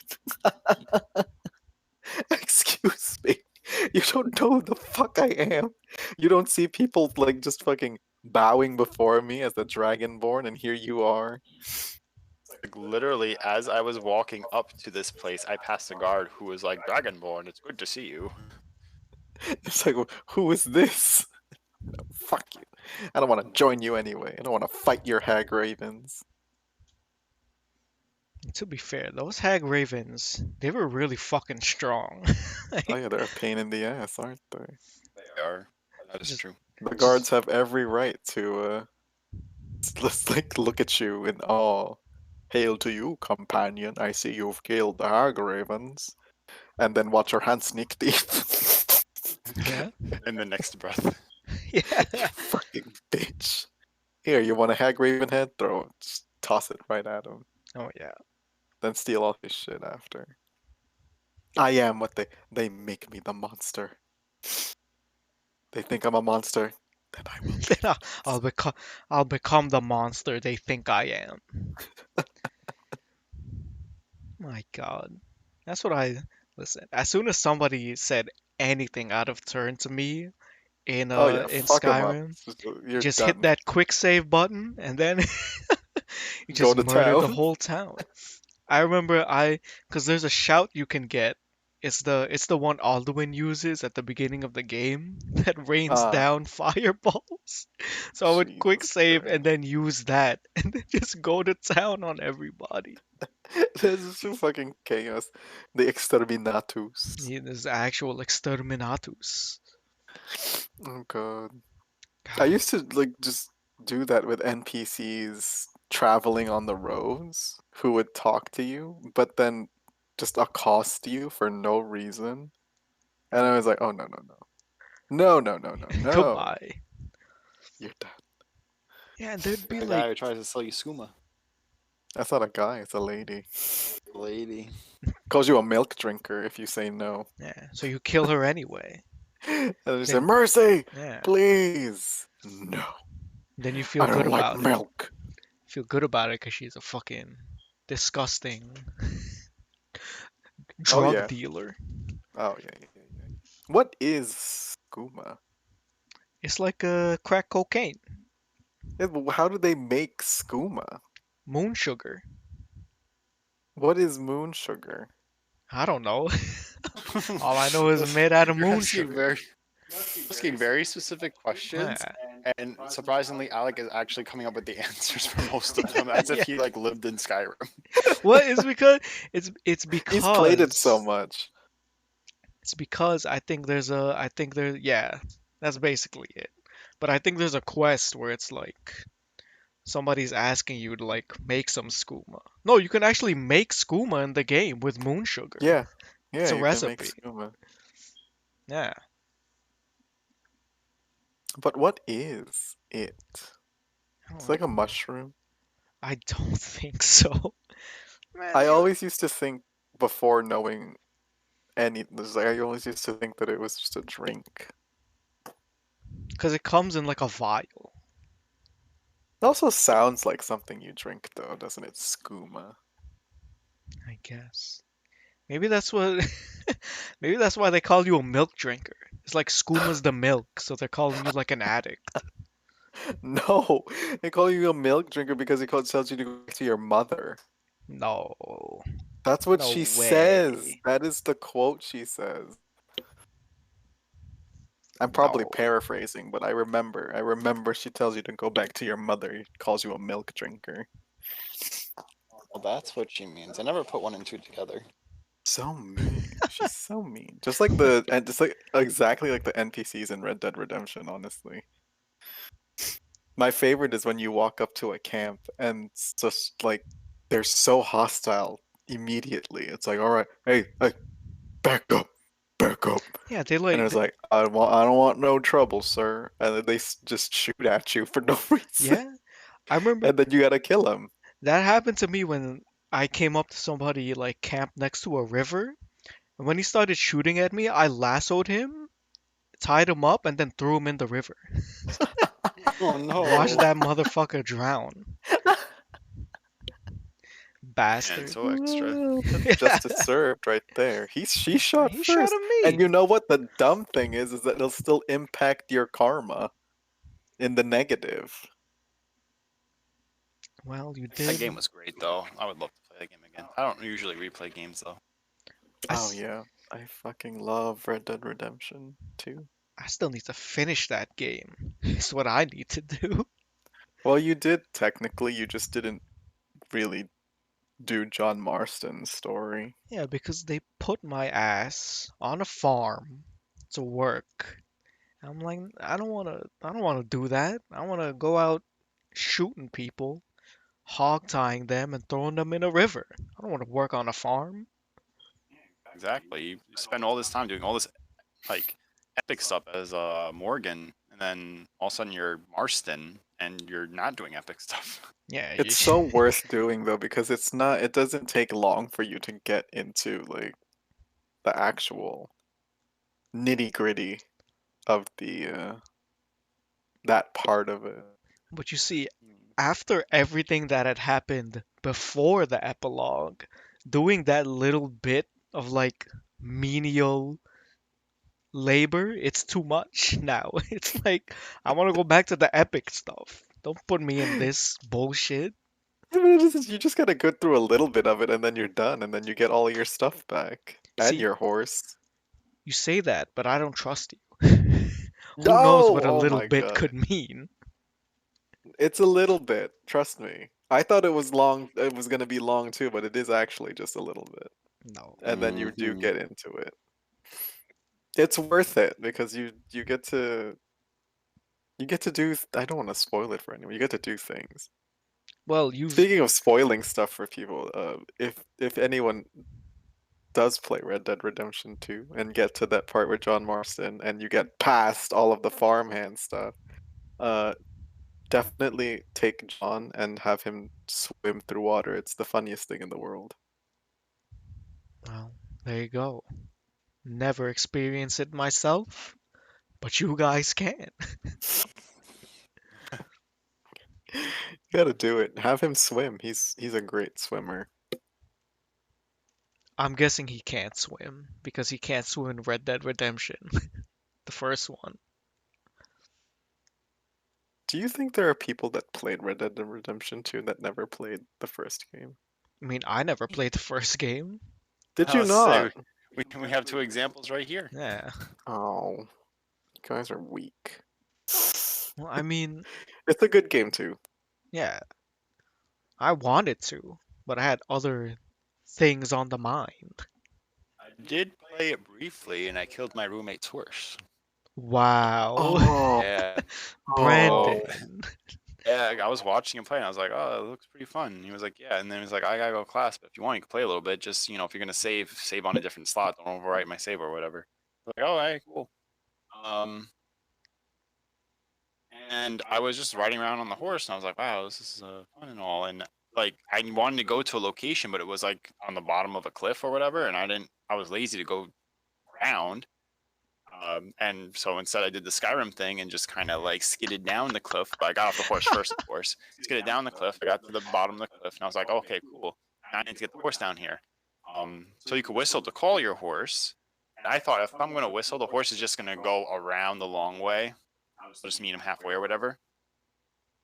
Excuse me. You don't know who the fuck I am. You don't see people like just fucking bowing before me as the Dragonborn, and here you are.
Like literally, as I was walking up to this place, I passed a guard who was like, "Dragonborn, it's good to see you."
It's like, who is this? Fuck you. I don't want to join you anyway. I don't want to fight your hag ravens.
To be fair, those hag ravens, they were really fucking strong.
Oh
Like,
yeah, they're a pain in the ass, aren't they?
They are. That is
just,
true.
The
just
guards have every right to just like look at you in awe. Hail to you, companion. I see you've killed the hag ravens. And then watch your hand sneak thief.
yeah,
In the next breath.
You
yeah.
fucking bitch. Here, you want a hag raven head? Throw it. Just toss it right at him.
Oh yeah.
Then steal all his shit after. I am what they make me the monster. They think I'm a monster, then I will be.
Then I'll become the monster they think I am. My God, that's what I listen. As soon as somebody said anything out of turn to me
Oh yeah,
in
fuck him up.
Skyrim, you
You're
just hit
done.
that quick save button and then you
Go
just
to
murdered the
town.
whole town. I remember because there's a shout you can get. It's the one Alduin uses at the beginning of the game that rains
Ah,
down fireballs. So I would quick
Jesus
save
Christ.
and then use that and then just go to town on everybody.
This is so fucking chaos. The Exterminatus.
Yeah, there's actual Exterminatus.
Oh god. I
God.
used to like just do that with NPCs traveling on the roads who would talk to you, but then just accost you for no reason. And I was like, oh no no no. No no no no no.
Goodbye.
You're dead.
Yeah, and there'd be
The
like,
guy who tries to sell you skooma.
That's not a guy, it's a lady.
Lady.
Calls you a milk drinker if you say no.
yeah, so you kill her anyway.
And they say,
Then,
Mercy!
yeah,
Please! No.
then you feel
I
good
don't like
about it.
milk.
Feel good about it because she's a fucking disgusting
Oh
drug
yeah.
dealer.
Oh yeah, yeah, yeah, yeah. What is skooma?
It's like crack cocaine,
Yeah, but how do they make skooma?
moon sugar.
What is moon sugar?
I don't know. All I know is made out of
You're
moon
asking
sugar.
very specific questions,
Yeah.
and surprisingly, Alec is actually coming up with the answers for most of them, as if
Yeah.
he like lived in Skyrim.
Well, it's because it's
He's played it so
because
much.
it's because I think there yeah, that's basically it. But I think there's a quest where it's like somebody's asking you to like make some skooma. No, you can actually make skooma in the game with moon sugar.
Yeah.
It's
Yeah,
a
you can make
recipe.
skooma.
Yeah.
But what is it?
I
It's
don't
like a
know.
mushroom.
I don't think so. Man,
I always used to think before knowing I always used to think that it was just a drink.
because it comes in like a vial.
It also sounds like something you drink though, doesn't it? Skooma.
I guess. Maybe that's what. Maybe that's why they call you a milk drinker. It's like skooma's the milk, so they're calling you like an addict.
No, they call you a milk drinker because tells you to go back to your mother.
No,
That's what
no
she says.
way.
That is the quote she says. I'm probably
No.
paraphrasing, but I remember. I remember she tells you to go back to your mother. Calls you a milk drinker.
Well, that's what she means. I never put one and two together.
So mean. She's so mean. Just like the and just like exactly like the NPCs in Red Dead Redemption, honestly. My favorite is when you walk up to a camp and it's just like they're so hostile immediately. It's like, all right, hey, back up, back up.
Yeah, they
And
like.
it's like, I don't want no trouble, sir. And then they just shoot at you for no reason.
Yeah, I remember
And then you gotta kill them.
that happened to me when I came up to somebody like camped next to a river. And when he started shooting at me, I lassoed him, tied him up, and then threw him in the river.
Oh
Watch
no!
that motherfucker drown.
Man,
Bastard.
so extra.
Well, that's justice served right there. She shot
He shot
first.
at
And
me.
you know what? The dumb thing is that it'll still impact your karma in the negative.
Well, you
That
did.
game was great, though. I would love to play that game again. I don't usually replay games, though.
I,
Oh
s-
yeah. I fucking love Red Dead Redemption 2.
I still need to finish that game. It's what I need to do.
Well, you did technically, you just didn't really do John Marston's story.
Yeah, because they put my ass on a farm to work. I'm like, I don't wanna do that. I wanna go out shooting people, hog tying them and throwing them in a river. I don't wanna work on a farm.
Exactly. You spend all this time doing all this like epic stuff as Morgan, and then all of a sudden you're Marston, and you're not doing epic stuff.
Yeah,
It's so worth doing though because it doesn't take long for you to get into like the actual nitty-gritty of the that part of it.
but you see, after everything that had happened before the epilogue, doing that little bit of like menial labor, it's too much now. It's like I want to go back to the epic stuff. Don't put me in this bullshit.
Yeah, but you just gotta go through a little bit of it and then you're done and then you get all your stuff back and
See,
your horse.
you say that, but I don't trust you. Who knows
No!
what a
Oh
little
my
bit
god.
could mean?
It's a little bit, trust me. I thought it was gonna be long too, but it is actually just a little bit.
No.
And then you do
Hmm.
get into it. It's worth it because you get to do I don't want to spoil it for anyone. You get to do things.
Well, you've
Speaking of spoiling stuff for people, if anyone does play Red Dead Redemption 2 and get to that part with John Marston and you get past all of the farmhand stuff, uh definitely take John and have him swim through water. It's the funniest thing in the world.
well, there you go. Never experienced it myself, but you guys can.
You gotta do it. Have him swim. He's a great swimmer.
I'm guessing he can't swim because he can't swim in Red Dead Redemption, the first one.
Do you think there are people that played Red Dead Redemption 2 that never played the first game?
I mean, I never played the first game.
Did
I
you
was say
not?
we have two examples right here.
Yeah.
Oh, you guys are weak.
Well, I mean,
It's a good game too.
yeah, I wanted to, but I had other things on the mind.
I did play it briefly, and I killed my roommate's horse.
Wow.
Oh,
Yeah.
oh.
Brandon.
Yeah, I was watching him play, and I was like, "Oh, it looks pretty fun." And he was like, "Yeah," and then he was like, "I gotta go to class, but if you want, you can play a little bit. Just if you're gonna save on a different slot. Don't overwrite my save or whatever." I was like, "Oh, alright, cool." Um, and I was just riding around on the horse, and I was like, "Wow, this is fun and all." And like, I wanted to go to a location, but it was like on the bottom of a cliff or whatever, and I didn't. I was lazy to go around. And so instead, I did the Skyrim thing and just kind of like skidded down the cliff. But I got off the horse first, of course. Skidded down the cliff. I got to the bottom of the cliff, and I was like, "Okay, cool. Now I need to get the horse down here." So you could whistle to call your horse. And I thought if I'm gonna whistle, the horse is just gonna go around the long way. I'll just meet him halfway or whatever.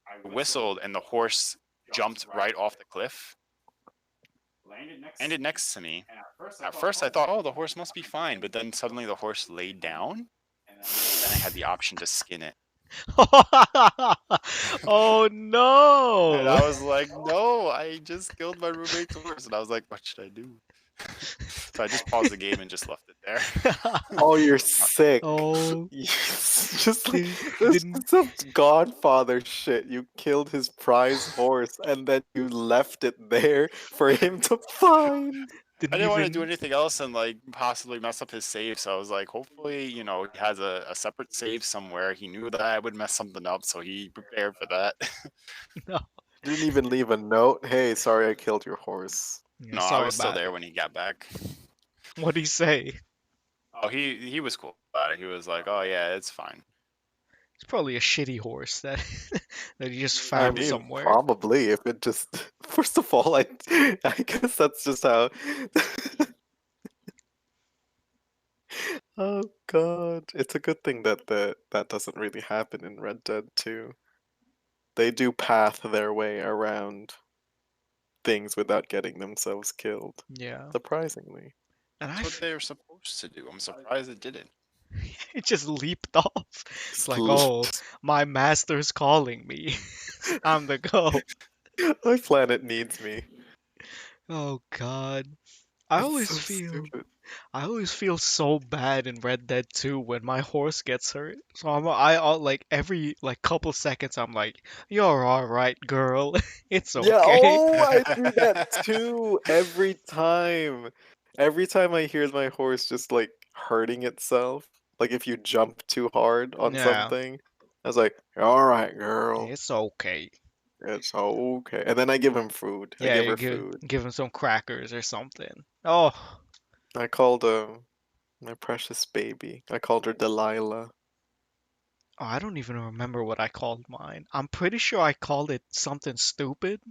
I whistled, and the horse jumped right off the cliff, landed next to me. At first, I thought, "Oh, the horse must be fine," but then suddenly the horse laid down, then I had the option to skin it.
Oh
And
no.
I was like, "No, I just killed my roommate's horse." And I was like, "What should I do?" So I just paused the game and just left it there.
Oh, you're sick.
Oh,
Just like this
didn't
is some Godfather shit. You killed his prize horse and then you left it there for him to find.
I
didn't
didn't want to do
even
anything else and like possibly mess up his save. So I was like, hopefully, he has a separate save somewhere. He knew that I would mess something up, so he prepared for that.
no.
Didn't even leave a note. Hey, sorry I killed your horse.
Yeah,
No, I
sorry
was still
about
there
it.
when he got back.
What'd he say?
Oh, he was cool about it. He was like, "Oh yeah, it's fine."
It's probably a shitty horse that that you just
I
found
mean,
somewhere.
probably if it just first of all, I guess that's just how. Oh God, it's a good thing that that doesn't really happen in Red Dead 2. They do path their way around things without getting themselves killed.
Yeah.
Surprisingly.
And
That's what they were supposed to do. I'm surprised it didn't.
it just leaped off. It's
Just
like, oh,
just-
my master's calling me. It's time to go.
My planet needs me.
Oh God. I
It's
always
so
feel
stupid.
I always feel so bad in Red Dead 2 when my horse gets hurt. So like every like couple seconds I'm like, "You're all right, girl. It's
Yeah,
okay."
oh, I do that too every time. Every time I hear my horse just like hurting itself, like if you jump too hard on
Yeah,
something, I was like, all right, girl,
it's okay.
it's okay. And then I give him food. I
Yeah,
give
you
her food.
give him some crackers or something. Oh,
I called my precious baby. I called her Delilah.
I don't even remember what I called mine. I'm pretty sure I called it something stupid,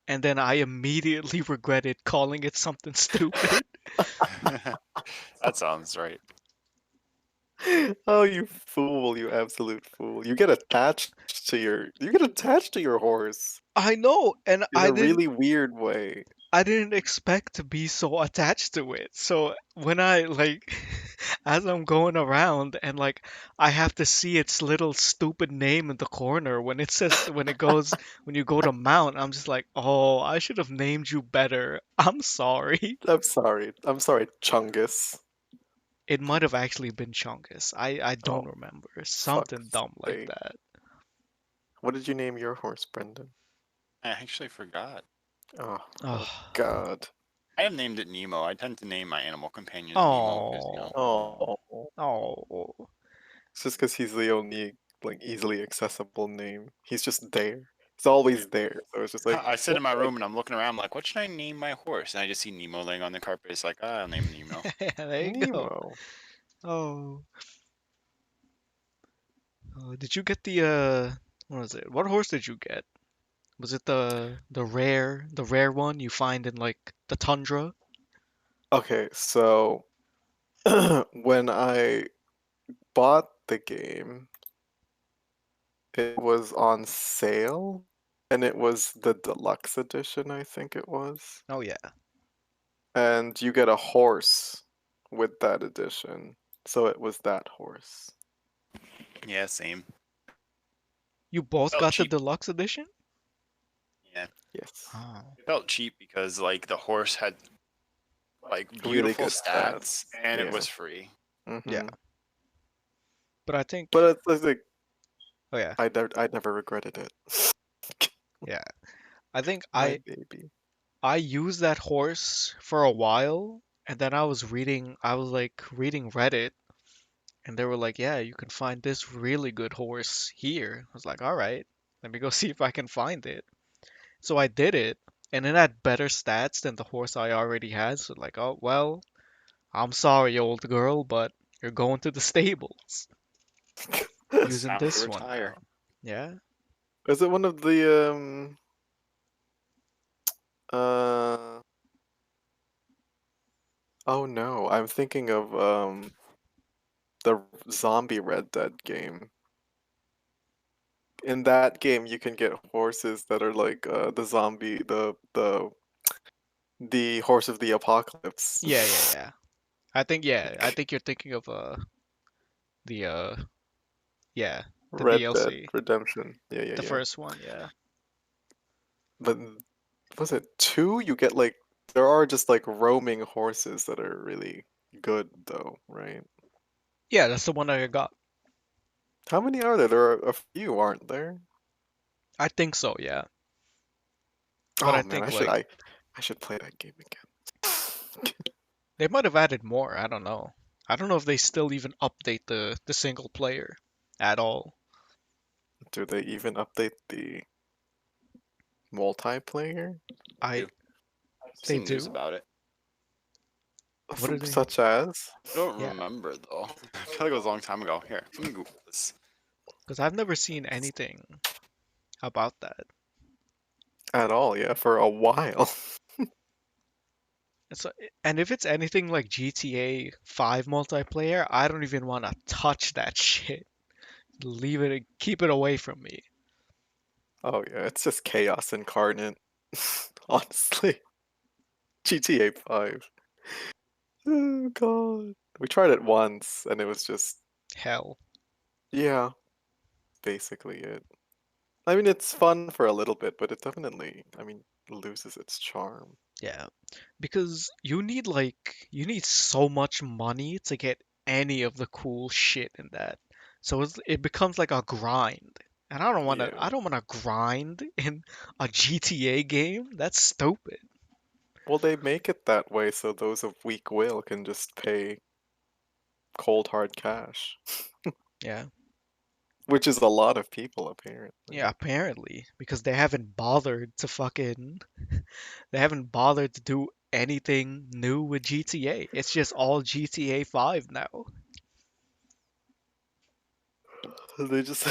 and then I immediately regretted calling it something stupid.
That sounds right.
Oh, you fool, you absolute fool. You get attached to your horse
I know, and
in a really weird way.
I didn't expect to be so attached to it. So when I like as I'm going around and like I have to see its little stupid name in the corner when it says when you go to mount, I'm just like, "Oh, I should have named you better. I'm sorry."
I'm sorry. I'm sorry, Chungus.
It might have actually been Chungus. I don't
Oh,
remember. Something
fuck's
dumb like
sake.
that.
What did you name your horse, Brendan?
I actually forgot.
Oh, oh
Oh.
God.
I have named it Nemo. I tend to name my animal companions Nemo because,
Oh.
Oh,
Oh.
it's just because he's the only like easily accessible name. He's just there. He's always there. So it's just like,
I sit
what
in my
do I
room and I'm looking around. I'm like, what should I name my horse? And I just see Nemo laying on the carpet. It's like, I'll name him Nemo.
There you go.
Nemo.
Oh. Did you get the what was it? What horse did you get? Was it the rare one you find in like the tundra?
Okay, so when I bought the game, it was on sale, and it was the deluxe edition, I think it was.
Oh yeah.
And you get a horse with that edition. So it was that horse.
Yeah, same.
You both
Felt
got the
cheap.
deluxe edition?
Yeah,
Yes.
Oh.
it felt cheap because like the horse had like
Really
beautiful
good
stats
stats.
and it
Yeah.
was free.
Yeah.
Mm-hmm.
But I think
But it's like
oh yeah.
I never regretted it.
Yeah. I think
My baby.
I used that horse for a while and then I was like reading Reddit and they were like, "Yeah, you can find this really good horse here." I was like, "All right. Let me go see if I can find it." So I did it, and it had better stats than the horse I already had. So like, oh well, I'm sorry, old girl, but you're going to the stables
It's
using
time to
this one
retire.
now. Yeah.
Is it one of the uh oh no, I'm thinking of the zombie Red Dead game. In that game you can get horses that are like the zombie the horse of the apocalypse.
Yeah, yeah, yeah. I think you're thinking of the yeah, the
Red Dead
DLC,
Redemption. Yeah, yeah,
the
yeah.
first one. Yeah.
But was it two? You get like there are just like roaming horses that are really good though, right?
Yeah, that's the one that I got.
How many are there? There are a few, aren't there?
I think so. Yeah. But I
Oh man,
think like
I should play that game again.
they might have added more. I don't know. I don't know if they still even update the single player at all.
Do they even update the multiplayer?
I
I've
They
seen news
do.
about it.
What are they?
Such as?
I don't
Yeah.
remember though. I feel like it was a long time ago. Here, let me Google this.
Because I've never seen anything about that.
At all, yeah, for a while.
It's a- and if it's anything like GTA 5 multiplayer, I don't even want to touch that shit. Leave it, keep it away from me.
Oh yeah, it's just chaos incarnate. Honestly, GTA 5. Oh god. We tried it once and it was just
Hell,
yeah, basically it. I mean, it's fun for a little bit, but it definitely, I mean, loses its charm.
yeah. Because you need so much money to get any of the cool shit in that. So it becomes like a grind. And I
Yeah.
don't wanna grind in a GTA game. That's stupid.
Well, they make it that way so those of weak will can just pay cold hard cash,
Yeah.
which is a lot of people apparently.
Yeah, apparently. Because they haven't bothered to fucking they haven't bothered to do anything new with GTA. It's just all GTA 5 now.
They just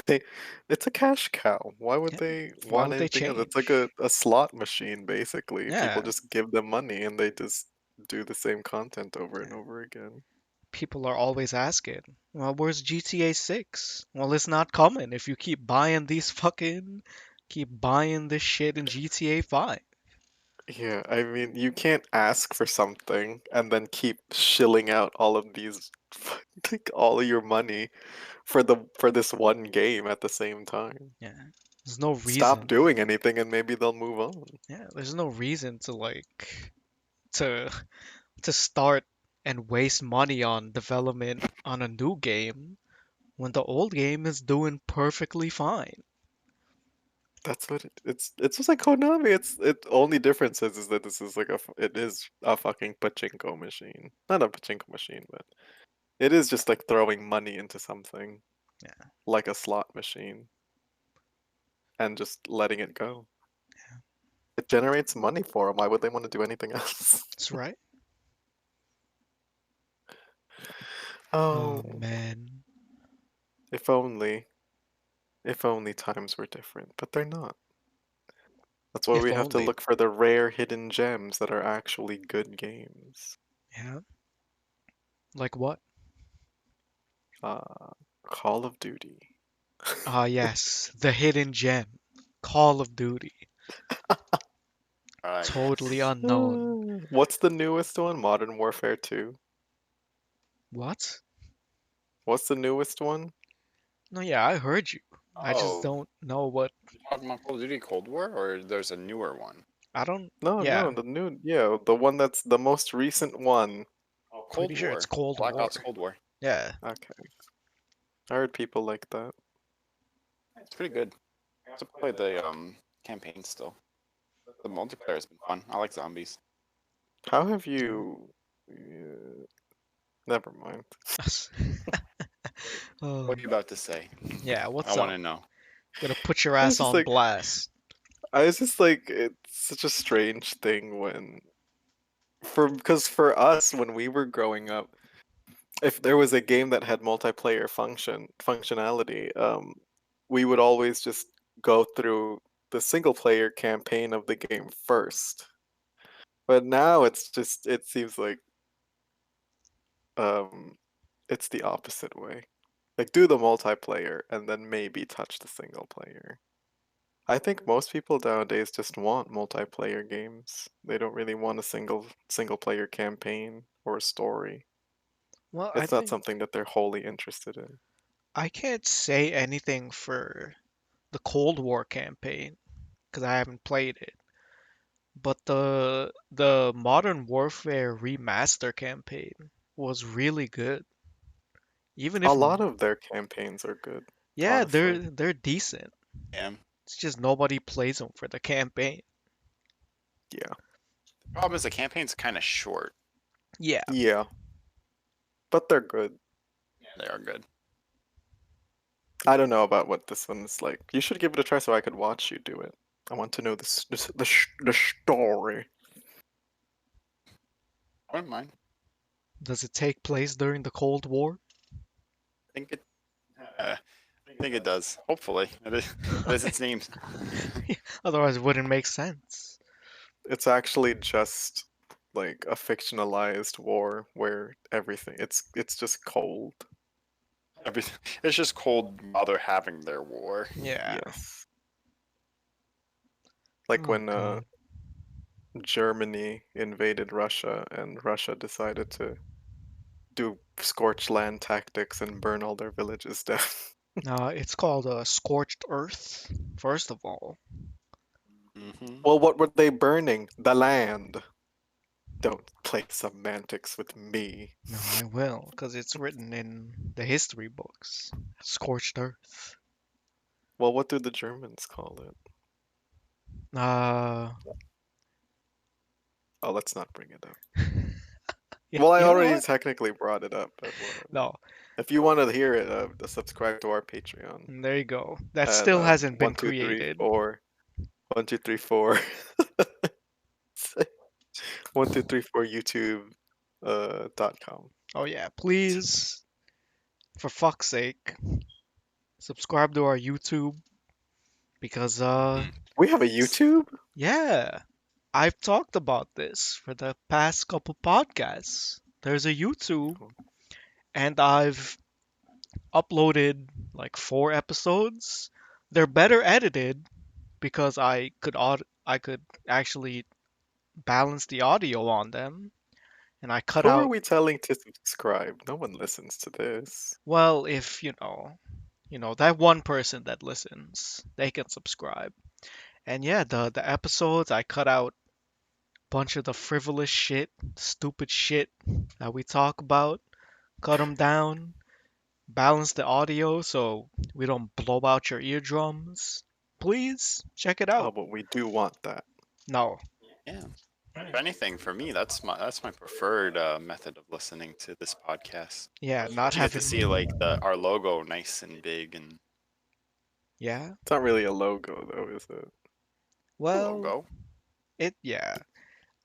they it's a cash cow. Why would
Yeah.
they
Why
want
would they
anything else? It's like
change?
a slot machine basically. People
Yeah.
just give them money and they just do the same content over and
Yeah.
over again.
People are always asking, well, where's GTA 6? Well, it's not coming if you keep buying this shit in GTA 5.
Yeah, I mean, you can't ask for something and then keep shilling out all of these like all of your money for this one game at the same time.
Yeah. There's no
Stop
reason.
doing anything and maybe they'll move on.
Yeah, there's no reason to to to start and waste money on development on a new game when the old game is doing perfectly fine.
That's what it's just like Konami. It only difference is that this is like it is a fucking pachinko machine. Not a pachinko machine, but it is just like throwing money into something
Yeah,
like a slot machine and just letting it go. It generates money for them. Why would they want to do anything else?
that's right.
Oh,
Oh man,
if only, if only times were different, but they're not. That's why
if
we have to
only.
look for the rare hidden gems that are actually good games.
Yeah, like what?
Uh, Call of Duty.
Ah, yes, the hidden gem, Call of Duty, totally
Yes.
unknown.
What's the newest one? Modern Warfare 2.
What?
What's the newest one?
No, yeah, I heard you. I just
Oh,
don't know what.
you talking about Call of Duty Cold War, or there's a newer one?
I don't.
No,
Yeah,
no, the new, yeah, the one that's the most recent one.
Oh, Cold
pretty sure it's
War.
Cold
Black
War.
Ops Cold War.
Yeah,
Okay, I heard people like that.
It's pretty good. I have to play the campaign still. The multiplayer's been fun. I like zombies.
How have
yeah.
you? Never mind.
Oh,
What are you about to say?
yeah.
I
What's
want
up?
to know.
Gonna put your
I was
ass
just
on
like,
blast.
I was just like, it's such a strange thing when, because for us when we were growing up, if there was a game that had multiplayer functionality, we would always just go through the single player campaign of the game first. But now it seems like um it's the opposite way. Like do the multiplayer and then maybe touch the single player. I think most people nowadays just want multiplayer games. They don't really want a single player campaign or a story.
Well, I
It's not
think
something that they're wholly interested in.
I can't say anything for the Cold War campaign because I haven't played it. But the Modern Warfare remaster campaign was really good. Even
A
if
lot of their campaigns are good,
yeah,
honestly.
they're decent.
Yeah.
It's just nobody plays them for the campaign.
Yeah.
Problem is the campaign's kind of short.
Yeah,
Yeah. But they're good.
They are good.
I don't know about what this one's like. You should give it a try so I could watch you do it. I want to know the story.
I don't mind.
does it take place during the Cold War?
I think it. Uh, I think it does. Hopefully, that is its name.
Otherwise, it wouldn't make sense.
It's actually just like a fictionalized war where it's just cold.
Everything. It's just cold while they're having their war.
Yeah.
Yes. Like when
Okay.
Germany invaded Russia and Russia decided to do scorched land tactics and burn all their villages down.
It's called Scorched Earth, first of all.
Hmm.
Well, what were they burning? The land. Don't play semantics with me.
No, I will, because it's written in the history books. Scorched Earth.
Well, what do the Germans call it?
Uh,
Oh, let's not bring it up.
yeah,
Well, I
you know
already
what?
technically brought it up, but whatever.
No,
If you want to hear it, subscribe to our Patreon
there you go. That
at
still hasn't been
one two three
created.
four 1234 1234 YouTube .com.
Oh yeah, please, for fuck's sake, subscribe to our YouTube because
We have a
s-
YouTube?
yeah, I've talked about this for the past couple podcasts. There's a YouTube, and I've uploaded like 4 episodes. They're better edited because I could actually balance the audio on them, and I cut
Who are
out.
we telling to subscribe? No one listens to this.
Well, if that one person that listens, they can subscribe. And yeah, the episodes I cut out a bunch of the frivolous shit, stupid shit that we talk about, cut them down, balance the audio so we don't blow out your eardrums. Please check it
Oh,
out.
but we do want that.
No.
Yeah. If anything, for me, that's my preferred method of listening to this podcast.
Yeah, not
You get to see
having.
like our logo nice and big and
Yeah.
It's not really a logo, though, is it?
a
Well,
logo.
yeah.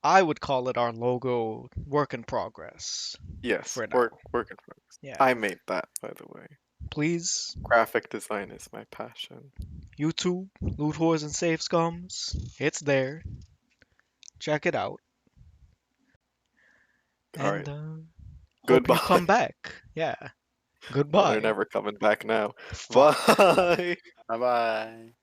I would call it our logo work in progress
Yes,
for now.
work in progress.
Yeah.
I made that, by the way.
Please,
Graphic design is my passion.
YouTube, Loot Whores and Save Scums. It's there. Check it out.
All
And
right,
hope you
goodbye.
come back. Yeah.
Oh, they're
Goodbye.
never coming back now.
Fuck.
Bye.
Bye bye.